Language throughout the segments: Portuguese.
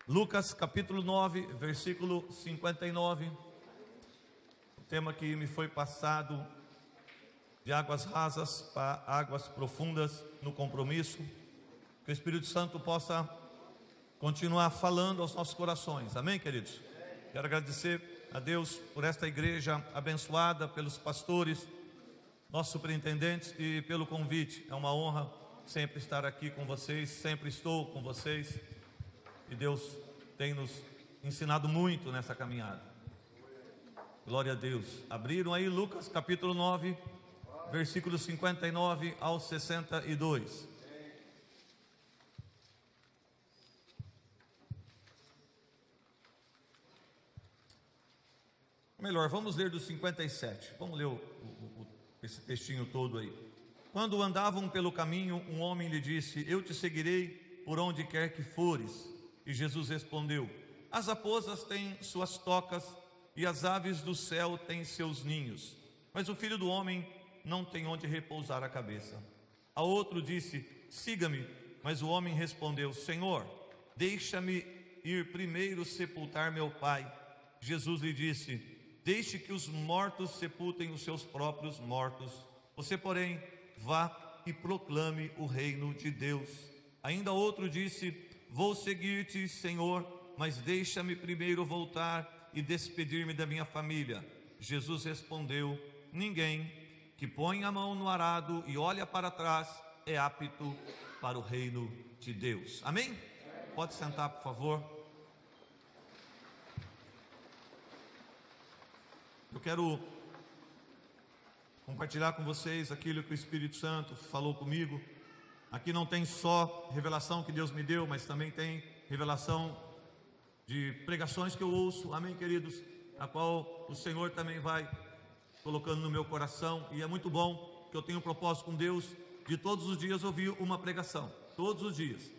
Lucas capítulo 9, versículo 59. O tema que me foi passado: de águas rasas para águas profundas no compromisso. Que o Espírito Santo possa continuar falando aos nossos corações. Amém, queridos? Quero agradecer a Deus por esta igreja abençoada, pelos pastores, nossos superintendentes e pelo convite. É uma honra sempre estar aqui com vocês, sempre estou com vocês. E Deus tem nos ensinado muito nessa caminhada. Glória a Deus. Abriram aí Lucas capítulo 9, versículos 59 ao 62. Melhor, vamos ler do 57. Vamos ler esse textinho todo aí. Quando andavam pelo caminho, um homem lhe disse: eu te seguirei por onde quer que fores. E Jesus respondeu: as raposas têm suas tocas e as aves do céu têm seus ninhos, mas o Filho do Homem não tem onde repousar a cabeça. A outro disse: siga-me. Mas o homem respondeu: Senhor, deixa-me ir primeiro sepultar meu pai. Jesus lhe disse: deixe que os mortos sepultem os seus próprios mortos. Você, porém, vá e proclame o reino de Deus. Ainda outro disse: vou seguir-te, Senhor, mas deixa-me primeiro voltar e despedir-me da minha família. Jesus respondeu: ninguém que põe a mão no arado e olha para trás é apto para o reino de Deus. Amém? Pode sentar, por favor. Eu quero compartilhar com vocês aquilo que o Espírito Santo falou comigo. Aqui não tem só revelação que Deus me deu, mas também tem revelação de pregações que eu ouço, amém, queridos, a qual o Senhor também vai colocando no meu coração. E é muito bom que eu tenho um propósito com Deus de todos os dias ouvir uma pregação, todos os dias.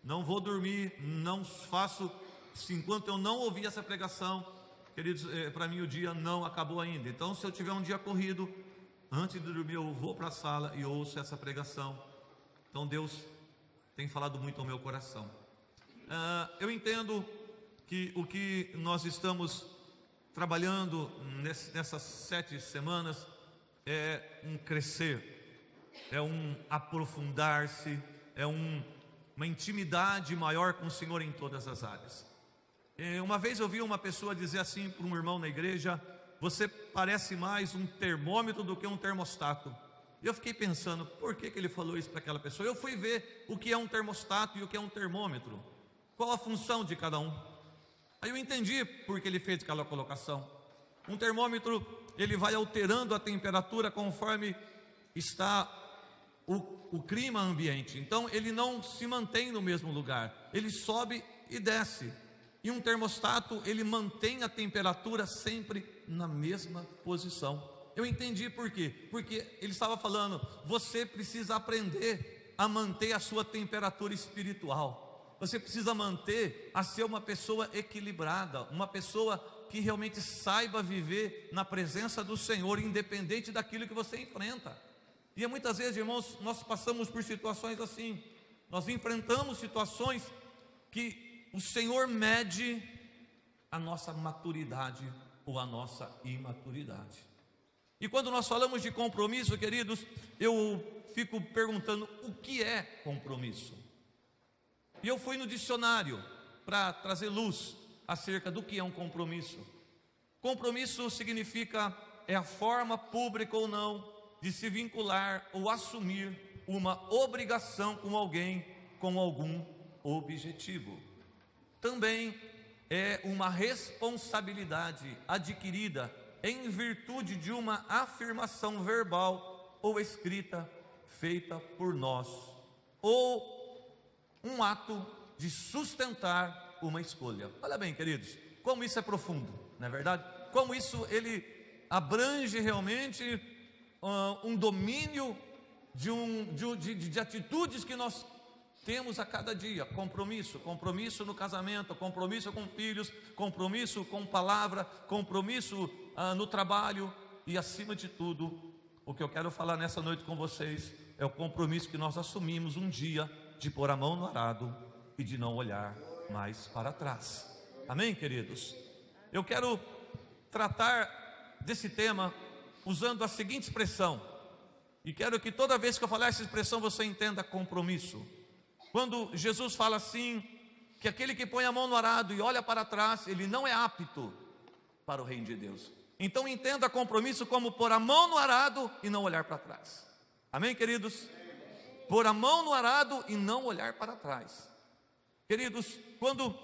Não vou dormir, não faço, enquanto eu não ouvir essa pregação, queridos, para mim o dia não acabou ainda. Então, se eu tiver um dia corrido, antes de dormir eu vou para a sala e ouço essa pregação. Então Deus tem falado muito ao meu coração. Eu entendo que o que nós estamos trabalhando nessas 7 semanas é um crescer, é um aprofundar-se, é uma intimidade maior com o Senhor em todas as áreas. Uma vez eu vi uma pessoa dizer assim para um irmão na igreja: você parece mais um termômetro do que um termostato. E eu fiquei pensando, por que ele falou isso para aquela pessoa? Eu fui ver o que é um termostato e o que é um termômetro, qual a função de cada um. Aí eu entendi por que ele fez aquela colocação. Um termômetro, ele vai alterando a temperatura conforme está o clima ambiente. Então ele não se mantém no mesmo lugar, ele sobe e desce. E um termostato, ele mantém a temperatura sempre na mesma posição. Eu entendi por quê? Porque ele estava falando: você precisa aprender a manter a sua temperatura espiritual. Você precisa manter a ser uma pessoa equilibrada, uma pessoa que realmente saiba viver na presença do Senhor, independente daquilo que você enfrenta. E muitas vezes, irmãos, nós passamos por situações assim. Nós enfrentamos situações que o Senhor mede a nossa maturidade ou a nossa imaturidade. E quando nós falamos de compromisso, queridos, eu fico perguntando: o que é compromisso? E eu fui no dicionário para trazer luz acerca do que é um compromisso. Compromisso significa a forma, pública ou não, de se vincular ou assumir uma obrigação com alguém, com algum objetivo. Também é uma responsabilidade adquirida em virtude de uma afirmação verbal ou escrita feita por nós, ou um ato de sustentar uma escolha. Olha bem, queridos, como isso é profundo, não é verdade? Como isso ele abrange realmente um domínio de atitudes que nós temos a cada dia. Compromisso no casamento, compromisso com filhos, compromisso com palavra, compromisso no trabalho. E acima de tudo, o que eu quero falar nessa noite com vocês é o compromisso que nós assumimos um dia de pôr a mão no arado e de não olhar mais para trás. Amém, queridos? Eu quero tratar desse tema usando a seguinte expressão, e quero que toda vez que eu falar essa expressão você entenda compromisso. Quando Jesus fala assim, que aquele que põe a mão no arado e olha para trás, ele não é apto para o reino de Deus. Então entenda compromisso como pôr a mão no arado e não olhar para trás. Amém, queridos? Pôr a mão no arado e não olhar para trás. Queridos, quando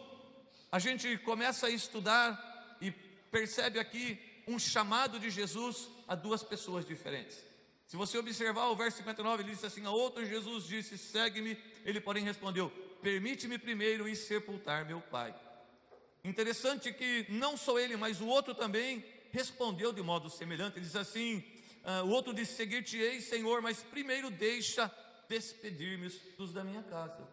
a gente começa a estudar e percebe aqui um chamado de Jesus a duas pessoas diferentes. Se você observar o verso 59, ele disse assim: a outro Jesus disse, segue-me. Ele porém respondeu, permite-me primeiro ir sepultar meu pai. Interessante que não só ele, mas o outro também respondeu de modo semelhante. Ele diz assim, o outro disse, seguir-te-ei, Senhor, mas primeiro deixa despedir-me dos da minha casa.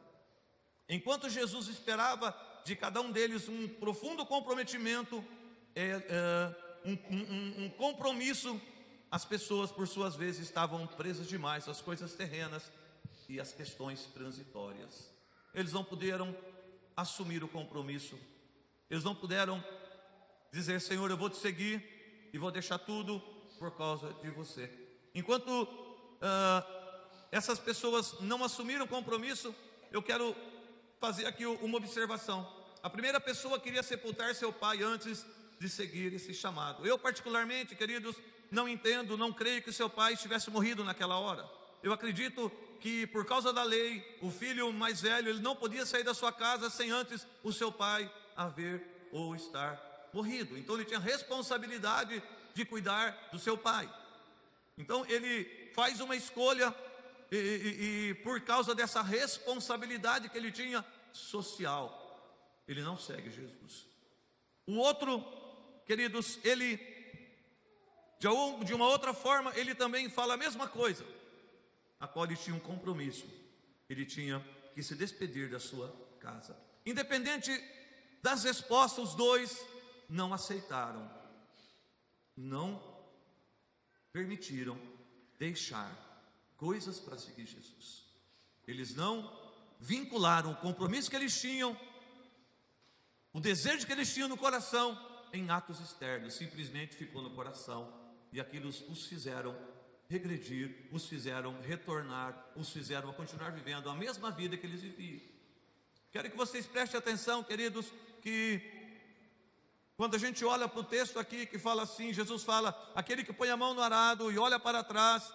Enquanto Jesus esperava de cada um deles um profundo comprometimento, um compromisso, as pessoas por suas vezes estavam presas demais às coisas terrenas e às questões transitórias. Eles não puderam assumir o compromisso, eles não puderam dizer, Senhor, eu vou te seguir e vou deixar tudo por causa de você. Enquanto essas pessoas não assumiram o compromisso, eu quero fazer aqui uma observação. A primeira pessoa queria sepultar seu pai antes de seguir esse chamado. Eu particularmente, queridos, não entendo, não creio que seu pai tivesse morrido naquela hora. Eu acredito que por causa da lei, o filho mais velho, ele não podia sair da sua casa sem antes o seu pai haver ou estar morrido. Então ele tinha responsabilidade de cuidar do seu pai. Então ele faz uma escolha e por causa dessa responsabilidade que ele tinha social, ele não segue Jesus. O outro, queridos, ele de uma outra forma, ele também fala a mesma coisa, a qual ele tinha um compromisso, ele tinha que se despedir da sua casa. Independente das respostas, os dois não aceitaram, não permitiram deixar coisas para seguir Jesus. Eles não vincularam o compromisso que eles tinham, o desejo que eles tinham no coração, em atos externos. Simplesmente ficou no coração, e aquilo os fizeram regredir, os fizeram retornar, os fizeram continuar vivendo a mesma vida que eles viviam. Quero que vocês prestem atenção, queridos, que quando a gente olha para o texto aqui que fala assim, Jesus fala, aquele que põe a mão no arado e olha para trás,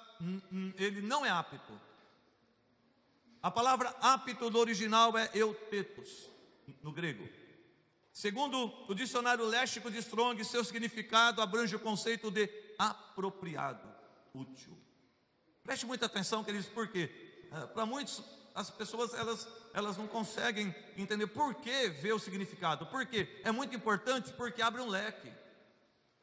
ele não é apto. A palavra apto no original é eutetos, no grego. Segundo o dicionário léxico de Strong, seu significado abrange o conceito de apropriado, útil. Preste muita atenção, queridos, porque para muitos as pessoas elas não conseguem entender por que ver o significado. Por quê? É muito importante porque abre um leque.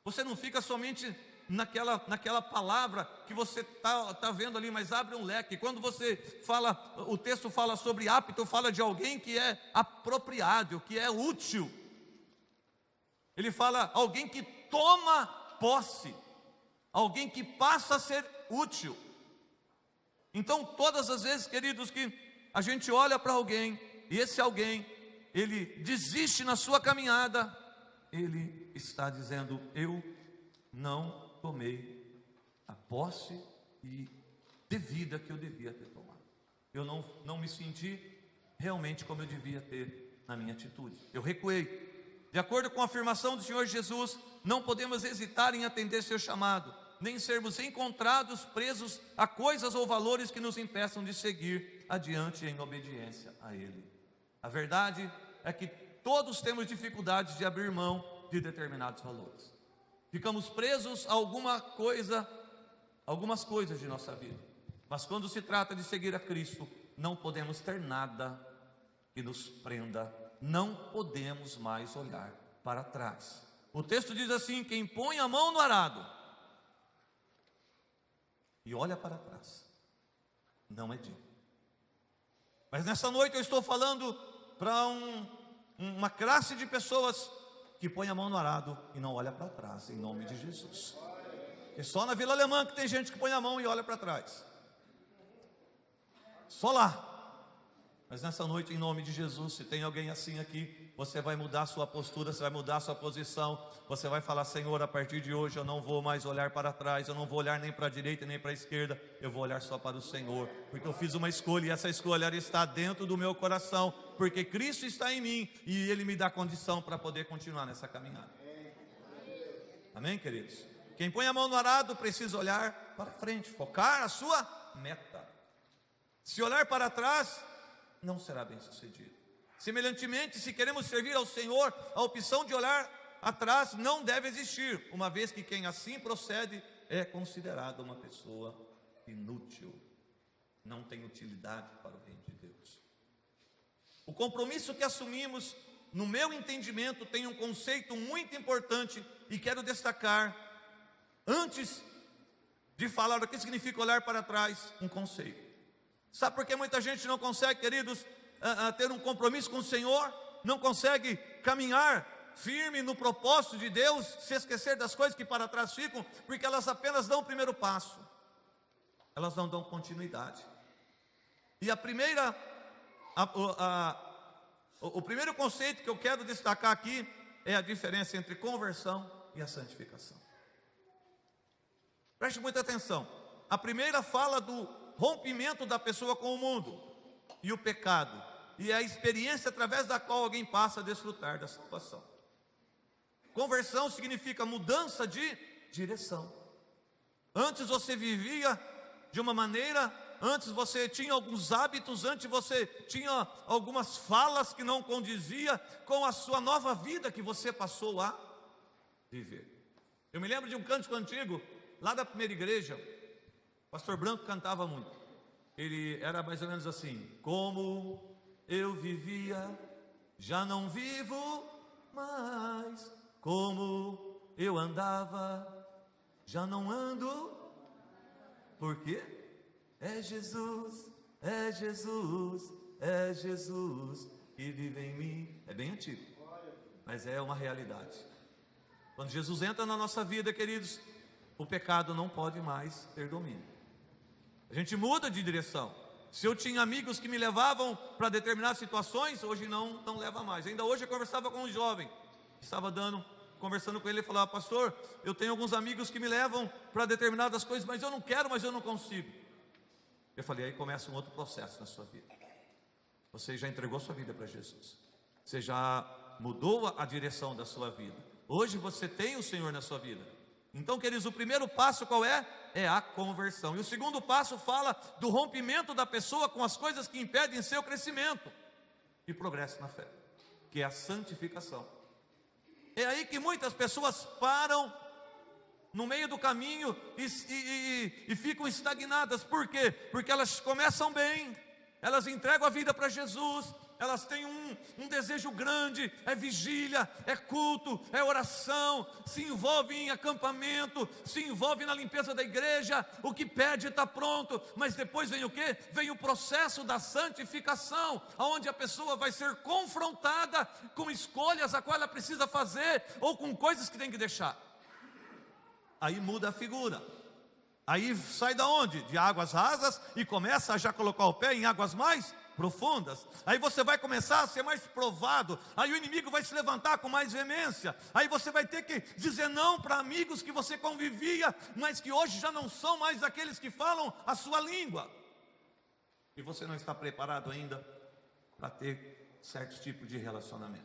Você não fica somente naquela palavra que você tá vendo ali, mas abre um leque. Quando você fala, o texto fala sobre apto, fala de alguém que é apropriado, que é útil. Ele fala alguém que toma posse, alguém que passa a ser útil. Então todas as vezes, queridos, que a gente olha para alguém, e esse alguém, ele desiste na sua caminhada, ele está dizendo, eu não tomei a posse devida que eu devia ter tomado. Eu não me senti realmente como eu devia ter na minha atitude. Eu recuei. De acordo com a afirmação do Senhor Jesus, não podemos hesitar em atender seu chamado, nem sermos encontrados presos a coisas ou valores que nos impeçam de seguir adiante em obediência a Ele. A verdade é que todos temos dificuldades de abrir mão de determinados valores. Ficamos presos a algumas coisas de nossa vida. Mas quando se trata de seguir a Cristo, não podemos ter nada que nos prenda. Não podemos mais olhar para trás. O texto diz assim, quem põe a mão no arado e olha para trás, não é digno. Mas nessa noite eu estou falando para uma classe de pessoas que põe a mão no arado e não olha para trás, em nome de Jesus. É só na Vila Alemã que tem gente que põe a mão e olha para trás. Só lá. Mas nessa noite, em nome de Jesus, se tem alguém assim aqui, você vai mudar a sua postura, você vai mudar a sua posição. Você vai falar: Senhor, a partir de hoje eu não vou mais olhar para trás, eu não vou olhar nem para a direita nem para a esquerda, eu vou olhar só para o Senhor, porque eu fiz uma escolha e essa escolha está dentro do meu coração, porque Cristo está em mim e Ele me dá condição para poder continuar nessa caminhada. Amém, queridos? Quem põe a mão no arado precisa olhar para frente, focar a sua meta. Se olhar para trás, não será bem sucedido. Semelhantemente, se queremos servir ao Senhor, a opção de olhar atrás não deve existir, uma vez que quem assim procede é considerado uma pessoa inútil, não tem utilidade para o reino de Deus. O compromisso que assumimos, no meu entendimento, tem um conceito muito importante e quero destacar, antes de falar o que significa olhar para trás, um conceito. Sabe por que muita gente não consegue, queridos, ter um compromisso com o Senhor? Não consegue caminhar firme no propósito de Deus, se esquecer das coisas que para trás ficam, porque elas apenas dão o primeiro passo, elas não dão continuidade. E o primeiro conceito que eu quero destacar aqui é a diferença entre conversão e a santificação. Preste muita atenção. A primeira fala do rompimento da pessoa com o mundo e o pecado, e a experiência através da qual alguém passa a desfrutar da salvação. Conversão significa mudança de direção. Antes você vivia de uma maneira, antes você tinha alguns hábitos, antes você tinha algumas falas que não condizia com a sua nova vida que você passou a viver. Eu me lembro de um cântico antigo, lá da primeira igreja. O pastor Branco cantava muito. Ele era mais ou menos assim: como eu vivia, já não vivo mais. Como eu andava, já não ando. Por quê? É Jesus, é Jesus, é Jesus que vive em mim. É bem antigo, mas é uma realidade. Quando Jesus entra na nossa vida, queridos, o pecado não pode mais ter domínio. A gente muda de direção. Se eu tinha amigos que me levavam para determinadas situações, hoje não leva mais. Ainda hoje eu conversava com um jovem, estava conversando com ele, e falava: pastor, eu tenho alguns amigos que me levam para determinadas coisas, mas eu não quero, mas eu não consigo. Eu falei: aí começa um outro processo na sua vida. Você já entregou sua vida para Jesus, você já mudou a direção da sua vida. Hoje você tem o Senhor na sua vida. Então, queridos, o primeiro passo qual é? É a conversão. E o segundo passo fala do rompimento da pessoa com as coisas que impedem seu crescimento e progresso na fé, que é a santificação. É aí que muitas pessoas param no meio do caminho e ficam estagnadas. Por quê? Porque elas começam bem, elas entregam a vida para Jesus, elas têm um desejo grande, é vigília, é culto, é oração, se envolve em acampamento, se envolve na limpeza da igreja, o que pede está pronto, mas depois vem o quê? Vem o processo da santificação, onde a pessoa vai ser confrontada com escolhas a qual ela precisa fazer, ou com coisas que tem que deixar. Aí muda a figura, aí sai da onde? De águas rasas e começa a já colocar o pé em águas mais profundas. Aí você vai começar a ser mais provado, aí o inimigo vai se levantar com mais veemência, aí você vai ter que dizer não para amigos que você convivia, mas que hoje já não são mais aqueles que falam a sua língua, e você não está preparado ainda para ter certos tipos de relacionamento.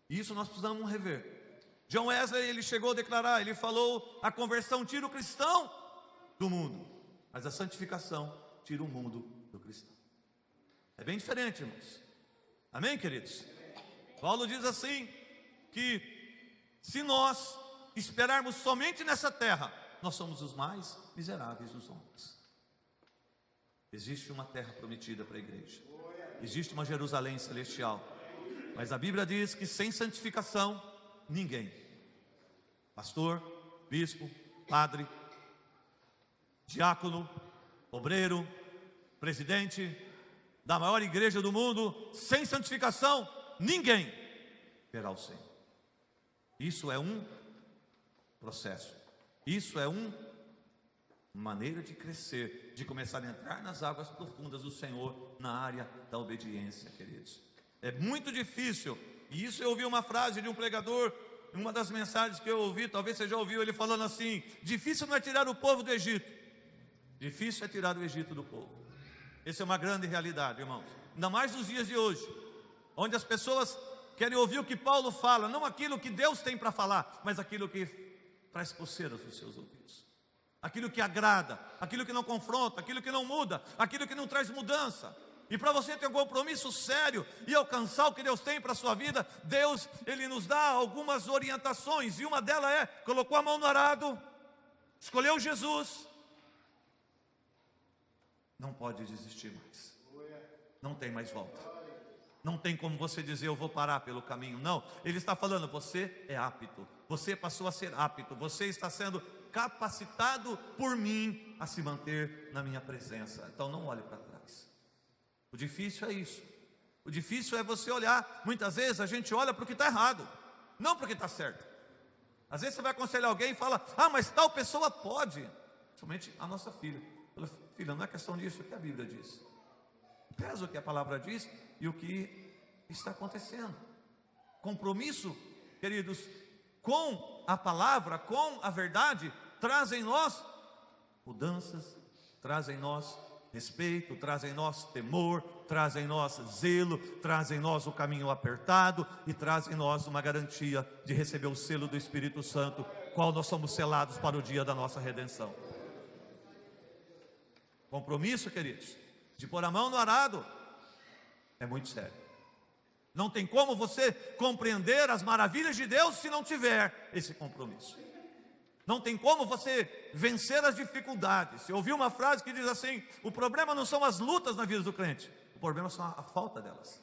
Isso nós precisamos rever. John Wesley, ele chegou a declarar, ele falou: a conversão tira o cristão do mundo, mas a santificação tira o mundo do cristão. É bem diferente, irmãos. Amém, queridos? Paulo diz assim, que se nós esperarmos somente nessa terra, nós somos os mais miseráveis dos homens. Existe uma terra prometida para a igreja, existe uma Jerusalém celestial, mas a Bíblia diz que sem santificação, ninguém, pastor, bispo, padre, diácono, obreiro, presidente da maior igreja do mundo, sem santificação, ninguém verá o Senhor. Isso é um processo, isso é um maneira de crescer, de começar a entrar nas águas profundas do Senhor na área da obediência, queridos. É muito difícil, e isso eu ouvi uma frase de um pregador, uma das mensagens que eu ouvi, talvez você já ouviu ele falando assim: difícil não é tirar o povo do Egito, difícil é tirar o Egito do povo. Essa é uma grande realidade, irmãos, ainda mais nos dias de hoje, onde as pessoas querem ouvir o que Paulo fala, não aquilo que Deus tem para falar, mas aquilo que traz coceiras nos seus ouvidos, aquilo que agrada, aquilo que não confronta, aquilo que não muda, aquilo que não traz mudança. E para você ter um compromisso sério e alcançar o que Deus tem para a sua vida, Deus, Ele nos dá algumas orientações, e uma delas é: colocou a mão no arado, escolheu Jesus, não pode desistir mais, não tem mais volta, não tem como você dizer eu vou parar pelo caminho. Não, Ele está falando, você é apto, você passou a ser apto, você está sendo capacitado por mim a se manter na minha presença. Então não olhe para trás. O difícil é isso, o difícil é você olhar. Muitas vezes a gente olha para o que está errado, não para o que está certo. Às vezes você vai aconselhar alguém e fala: ah, mas tal pessoa pode. Somente a nossa filha fala: filha, não é questão disso, é o que a Bíblia diz. Pesa o que a palavra diz e o que está acontecendo. Compromisso, queridos, com a palavra, com a verdade, traz em nós mudanças, traz em nós respeito, traz em nós temor, traz em nós zelo, traz em nós o caminho apertado e traz em nós uma garantia de receber o selo do Espírito Santo, qual nós somos selados para o dia da nossa redenção. Compromisso, queridos, de pôr a mão no arado é muito sério. Não tem como você compreender as maravilhas de Deus se não tiver esse compromisso. Não tem como você vencer as dificuldades. Eu ouvi uma frase que diz assim: o problema não são as lutas na vida do crente, o problema são a falta delas.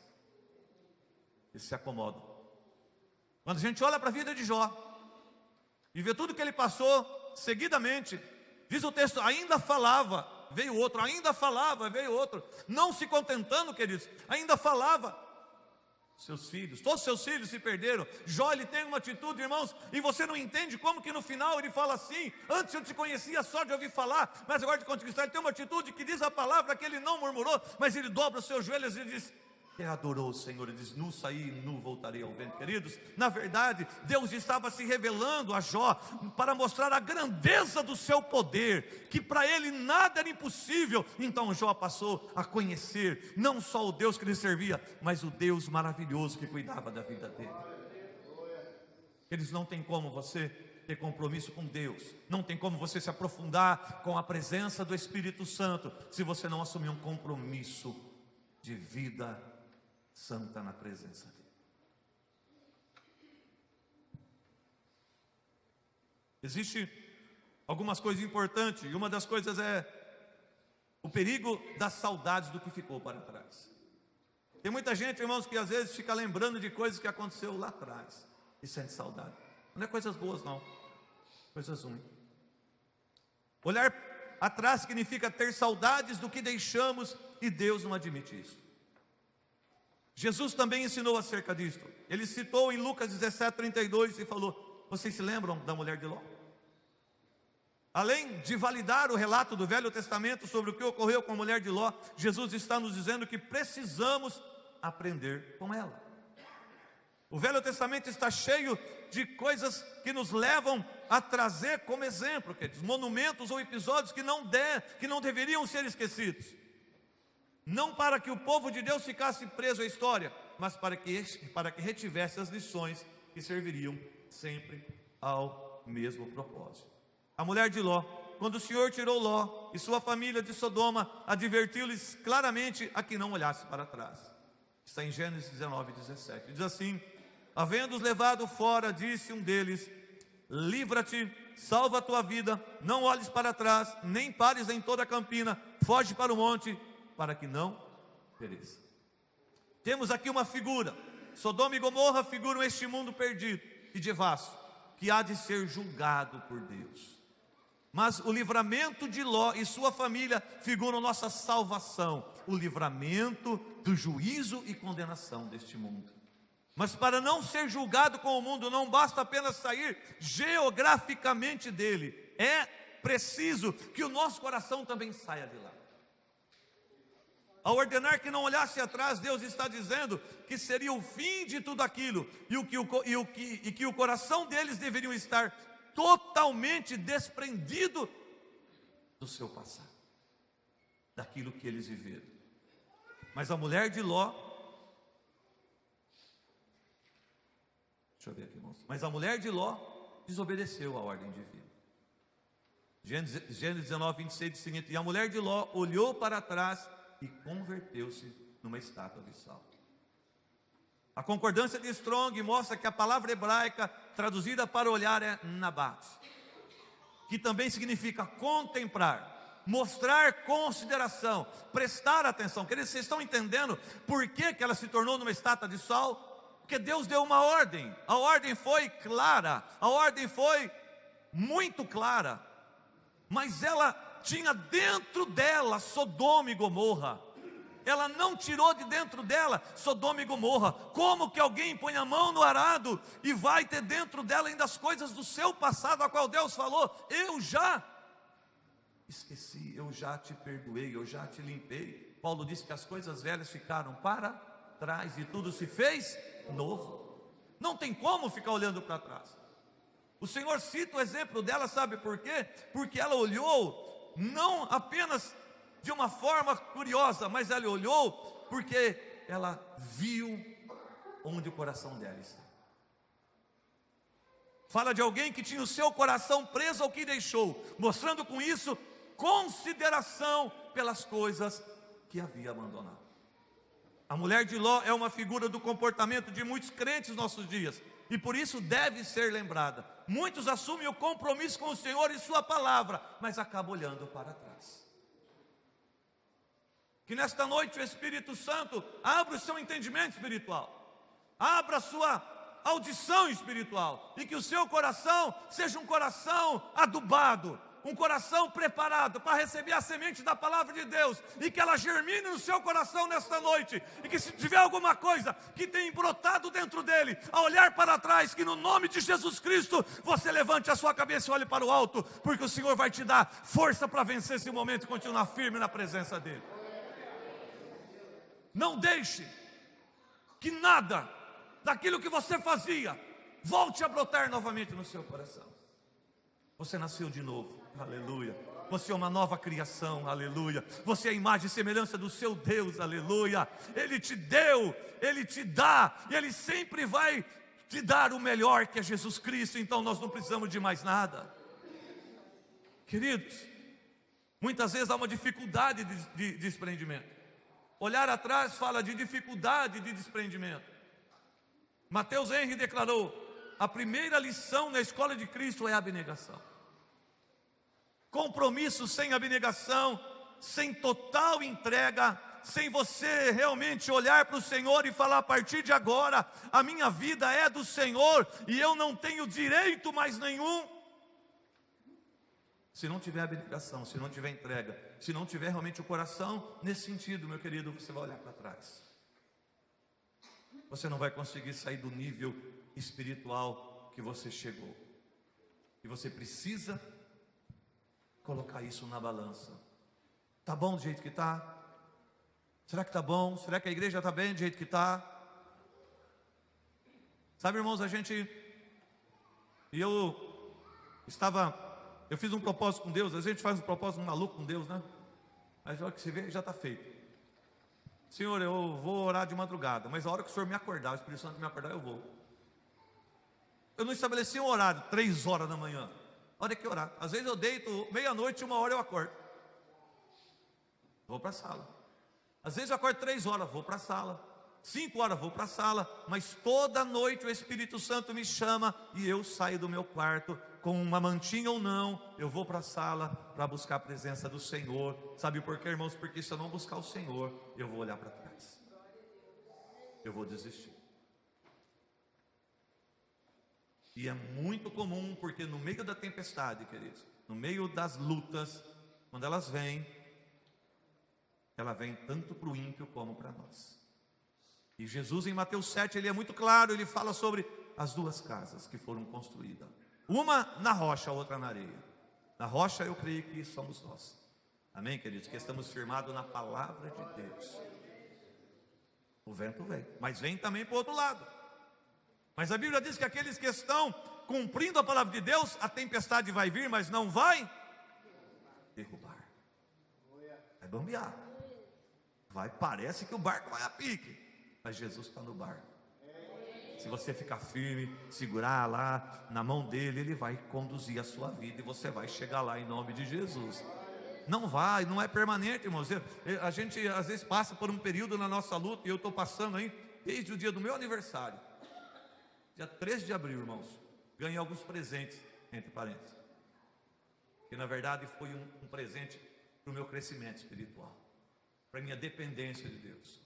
Eles se acomodam. Quando a gente olha para a vida de Jó e vê tudo que ele passou seguidamente, diz o texto: ainda falava, veio outro, ainda falava, veio outro, não se contentando, queridos, ainda falava. Seus filhos, todos seus filhos se perderam. Jó, ele tem uma atitude, irmãos, e você não entende como que no final ele fala assim: antes eu te conhecia só de ouvir falar, mas agora de conquistar. Ele tem uma atitude que diz a palavra que ele não murmurou, mas ele dobra os seus joelhos e diz: quem adorou o Senhor, ele diz: nu saí e nu voltarei ao vento. Queridos, na verdade, Deus estava se revelando a Jó para mostrar a grandeza do seu poder, que para ele nada era impossível. Então Jó passou a conhecer não só o Deus que lhe servia, mas o Deus maravilhoso que cuidava da vida dele. Eles não tem como você ter compromisso com Deus, não tem como você se aprofundar com a presença do Espírito Santo, se você não assumir um compromisso de vida santa na presença dele. Existe algumas coisas importantes, e uma das coisas é o perigo das saudades do que ficou para trás. Tem muita gente, irmãos, que às vezes fica lembrando de coisas que aconteceu lá atrás e sente saudade. Não é coisas boas não, coisas ruins. Olhar atrás significa ter saudades do que deixamos, e Deus não admite isso. Jesus também ensinou acerca disso. Ele citou em Lucas 17:32 e falou: vocês se lembram da mulher de Ló? Além de validar o relato do Velho Testamento sobre o que ocorreu com a mulher de Ló, Jesus está nos dizendo que precisamos aprender com ela. O Velho Testamento está cheio de coisas que nos levam a trazer como exemplo, queridos, monumentos ou episódios que não deveriam ser esquecidos. Não para que o povo de Deus ficasse preso à história, mas para que retivesse as lições que serviriam sempre ao mesmo propósito. A mulher de Ló, quando o Senhor tirou Ló e sua família de Sodoma, advertiu-lhes claramente a que não olhasse para trás. Está em Gênesis 19:17. Diz assim: havendo-os levado fora, disse um deles: livra-te, salva a tua vida, não olhes para trás, nem pares em toda a campina, foge para o monte, para que não pereça. Temos aqui uma figura. Sodoma e Gomorra figuram este mundo perdido e devasso, que há de ser julgado por Deus. Mas o livramento de Ló e sua família figuram nossa salvação, o livramento do juízo e condenação deste mundo. Mas para não ser julgado com o mundo, não basta apenas sair geograficamente dele, é preciso que o nosso coração também saia de lá. Ao ordenar que não olhasse atrás, Deus está dizendo que seria o fim de tudo aquilo, e que o coração deles deveriam estar totalmente desprendido do seu passado, daquilo que eles viveram. Mas a mulher de Ló, deixa eu ver aqui, irmãos. Mas a mulher de Ló desobedeceu à ordem divina. Gênesis 19, 26 diz o seguinte: e a mulher de Ló olhou para trás e converteu-se numa estátua de sal. A concordância de Strong mostra que a palavra hebraica traduzida para olhar é nabat, que também significa contemplar, mostrar consideração, prestar atenção. Queridos, vocês estão entendendo por que ela se tornou numa estátua de sal? Porque Deus deu uma ordem. A ordem foi clara, a ordem foi muito clara, mas ela tinha dentro dela Sodoma e Gomorra. Ela não tirou de dentro dela Sodoma e Gomorra. Como que alguém põe a mão no arado e vai ter dentro dela ainda as coisas do seu passado, a qual Deus falou: eu já esqueci, eu já te perdoei, eu já te limpei. Paulo disse que as coisas velhas ficaram para trás e tudo se fez novo. Não tem como ficar olhando para trás. O Senhor cita o exemplo dela, sabe por quê? Porque ela olhou não apenas de uma forma curiosa, mas ela olhou porque ela viu onde o coração dela está. Fala de alguém que tinha o seu coração preso ao que deixou, mostrando com isso consideração pelas coisas que havia abandonado. A mulher de Ló é uma figura do comportamento de muitos crentes nos nossos dias, e por isso deve ser lembrada. Muitos assumem o compromisso com o Senhor e sua palavra, mas acabam olhando para trás. Que nesta noite o Espírito Santo abra o seu entendimento espiritual, abra a sua audição espiritual, e que o seu coração seja um coração adubado, um coração preparado para receber a semente da palavra de Deus, e que ela germine no seu coração nesta noite, e que se tiver alguma coisa que tenha brotado dentro dele, a olhar para trás, que no nome de Jesus Cristo, você levante a sua cabeça e olhe para o alto, porque o Senhor vai te dar força para vencer esse momento e continuar firme na presença dele. Não deixe que nada daquilo que você fazia volte a brotar novamente no seu coração. Você nasceu de novo, aleluia. Você é uma nova criação, aleluia. Você é a imagem e semelhança do seu Deus, aleluia. Ele te deu, Ele te dá, e Ele sempre vai te dar o melhor, que é Jesus Cristo. Então nós não precisamos de mais nada. Queridos, muitas vezes há uma dificuldade de desprendimento. Olhar atrás fala de dificuldade de desprendimento. Mateus Henry declarou: a primeira lição na escola de Cristo é a abnegação. Compromisso sem abnegação, sem total entrega, sem você realmente olhar para o Senhor e falar: a partir de agora a minha vida é do Senhor e eu não tenho direito mais nenhum. Se não tiver abnegação, se não tiver entrega, se não tiver realmente o coração nesse sentido, meu querido, você vai olhar para trás. Você não vai conseguir sair do nível espiritual que você chegou. E você precisa colocar isso na balança. Tá bom do jeito que tá? Será que tá bom? Será que a igreja tá bem do jeito que tá? Sabe, irmãos, eu fiz um propósito com Deus. A gente faz um propósito maluco com Deus, né? Mas a hora que você vê, já está feito. Senhor, eu vou orar de madrugada, mas a hora que o Senhor me acordar, o Espírito Santo me acordar, eu vou. Eu não estabeleci um horário, 3 horas da manhã. Hora que orar. Às vezes eu deito meia-noite, 1 hora eu acordo. Vou para a sala. Às vezes eu acordo 3 horas, vou para a sala. 5 horas, vou para a sala. Mas toda noite o Espírito Santo me chama e eu saio do meu quarto, com uma mantinha ou não, eu vou para a sala para buscar a presença do Senhor. Sabe por quê, irmãos? Porque se eu não buscar o Senhor, eu vou olhar para trás. Eu vou desistir. E é muito comum, porque no meio da tempestade, queridos, no meio das lutas, quando elas vêm, ela vem tanto para o ímpio como para nós. E Jesus em Mateus 7, ele é muito claro, ele fala sobre as 2 casas que foram construídas. Uma na rocha, a outra na areia. Na rocha eu creio que somos nós. Amém, queridos? Que estamos firmados na palavra de Deus. O vento vem, mas vem também para o outro lado. Mas a Bíblia diz que aqueles que estão cumprindo a palavra de Deus, a tempestade vai vir, mas não vai derrubar. Vai bambear. Parece que o barco vai a pique, mas Jesus está no barco. Se você ficar firme, segurar lá na mão dele, ele vai conduzir a sua vida e você vai chegar lá em nome de Jesus. Não é permanente, irmãos. A gente às vezes passa por um período na nossa luta, e eu estou passando aí desde o dia do meu aniversário, dia 13 de abril, irmãos. Ganhei alguns presentes, entre parênteses, que na verdade foi um presente para o meu crescimento espiritual, para a minha dependência de Deus.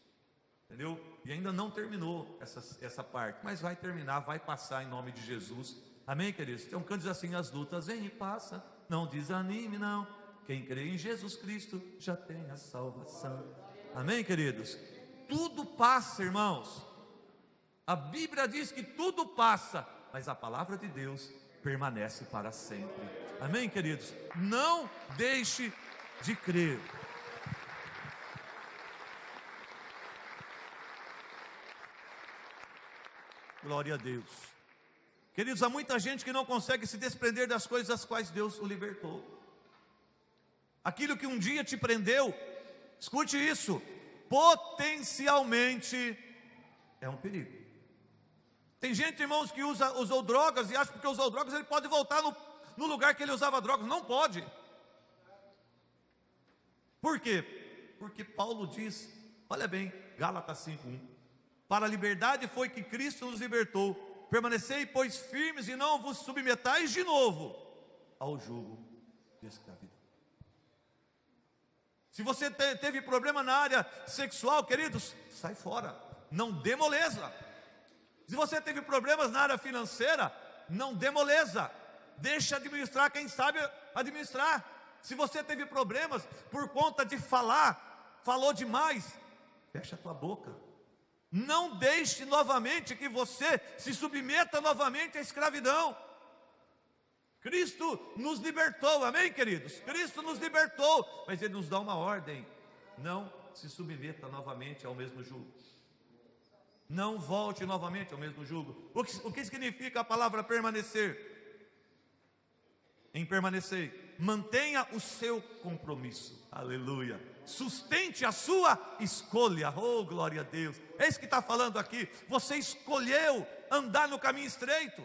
Entendeu? E ainda não terminou essa parte, mas vai terminar, vai passar em nome de Jesus. Amém, queridos? Tem um canto que diz assim: as lutas vêm e passam, não desanime não, quem crê em Jesus Cristo já tem a salvação. Amém, queridos? Tudo passa, irmãos. A Bíblia diz que tudo passa, mas a palavra de Deus permanece para sempre. Amém, queridos? Não deixe de crer. Glória a Deus. Queridos, há muita gente que não consegue se desprender das coisas das quais Deus o libertou. Aquilo que um dia te prendeu, escute isso, potencialmente é um perigo. Tem gente, irmãos, que usou drogas e acha que porque usou drogas ele pode voltar no lugar que ele usava drogas. Não pode. Por quê? Porque Paulo diz, olha bem, Gálatas 5:1, para a liberdade foi que Cristo nos libertou. Permanecei, pois, firmes e não vos submetais de novo ao jugo de escravidão. Se você teve problema na área sexual, queridos, sai fora, não dê moleza. Se você teve problemas na área financeira, não dê moleza, deixa administrar quem sabe administrar. Se você teve problemas por conta de falou demais, fecha a tua boca. Não deixe novamente que você se submeta novamente à escravidão. Cristo nos libertou, amém, queridos? Cristo nos libertou, mas Ele nos dá uma ordem: não se submeta novamente ao mesmo jugo. Não volte novamente ao mesmo jugo. O que significa a palavra permanecer? Em permanecer, mantenha o seu compromisso, aleluia. Sustente a sua escolha, oh glória a Deus. É isso que está falando aqui. Você escolheu andar no caminho estreito.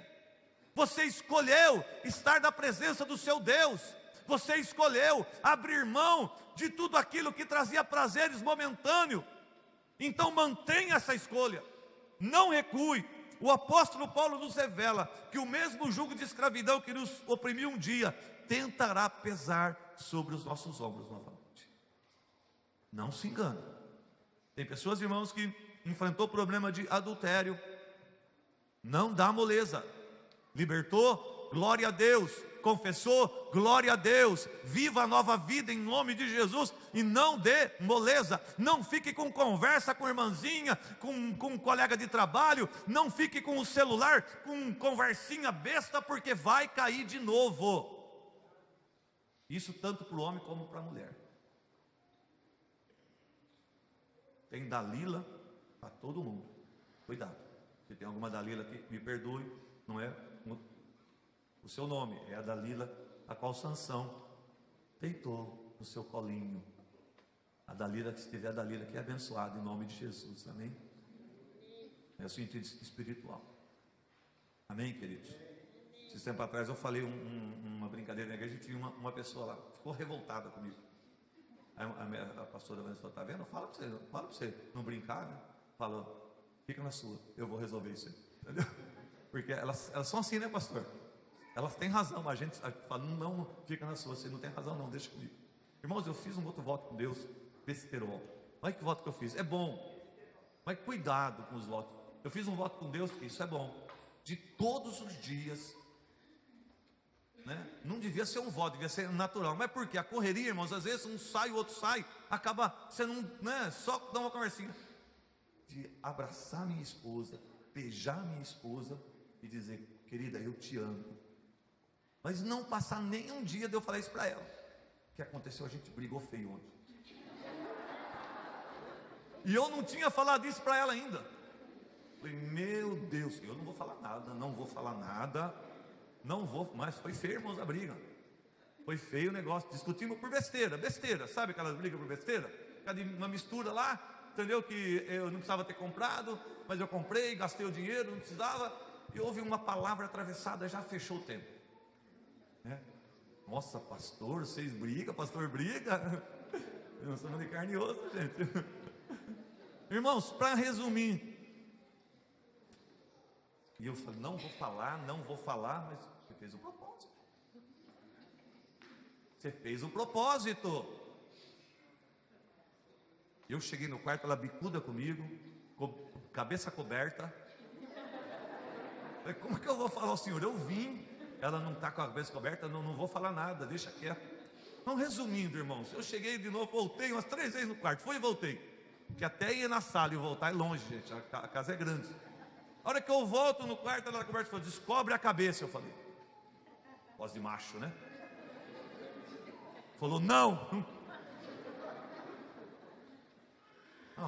Você escolheu estar na presença do seu Deus. Você escolheu abrir mão de tudo aquilo que trazia prazeres momentâneos. Então mantenha essa escolha, não recue. O apóstolo Paulo nos revela que o mesmo jugo de escravidão que nos oprimiu um dia tentará pesar sobre os nossos ombros novamente. Não se engane. Tem pessoas, irmãos, que enfrentou problema de adultério. Não dá moleza. Libertou, glória a Deus. Confessou, glória a Deus. Viva a nova vida em nome de Jesus. E não dê moleza. Não fique com conversa com irmãzinha, com um colega de trabalho. Não fique com o celular, com conversinha besta, porque vai cair de novo. Isso tanto para o homem como para a mulher. Tem Dalila para todo mundo. Cuidado. Se tem alguma Dalila aqui, me perdoe. Não é o seu nome, é a Dalila a qual Sansão deitou no seu colinho. A Dalila, que estiver a Dalila que é abençoada em nome de Jesus, amém? É o sentido espiritual. Amém, queridos? Esse tempo atrás eu falei uma brincadeira na igreja e tinha uma pessoa lá, ficou revoltada comigo. Aí a pastora falou: está vendo? Fala para você não brincar, né? Falou: fica na sua, eu vou resolver isso aí. Entendeu? Porque elas são assim, né, pastor? Elas têm razão, a gente fala: não, fica na sua, você não tem razão não, deixa comigo. Irmãos, eu fiz um outro voto com Deus, besterol. Olha que voto que eu fiz, é bom, mas cuidado com os votos. Eu fiz um voto com Deus, isso é bom, de todos os dias, né? Não devia ser um voto, devia ser natural. Mas por quê? A correria, irmãos, às vezes um sai, o outro sai, acaba sendo só dar uma conversinha. De abraçar minha esposa, beijar minha esposa e dizer: querida, eu te amo. Mas não passar nem um dia de eu falar isso para ela. O que aconteceu? A gente brigou feio ontem. E eu não tinha falado isso para ela ainda. Falei, meu Deus, eu não vou falar nada, não vou, mas foi feio, irmãos, a briga. Foi feio o negócio, discutimos por besteira, sabe aquelas brigas por besteira? Uma mistura lá, entendeu? Que eu não precisava ter comprado, mas eu comprei, gastei o dinheiro, não precisava, e houve uma palavra atravessada, já fechou o tempo. Nossa, pastor, vocês brigam, pastor briga? Eu não sou de carne e osso, gente. Irmãos, para resumir, e eu falei, não vou falar, mas você fez um propósito. Você fez um propósito. Eu cheguei no quarto, ela bicuda comigo, cabeça coberta. Falei, como que eu vou falar ao senhor? Eu vim, ela não está com a cabeça coberta, não vou falar nada, deixa quieto. Então, resumindo, irmãos, eu cheguei de novo, voltei umas 3 vezes no quarto, fui e voltei. Que até ir na sala e voltar é longe, gente, a casa é grande. A hora que eu volto no quarto, ela conversa e falou, descobre a cabeça. Eu falei, voz de macho, né? Falou, não.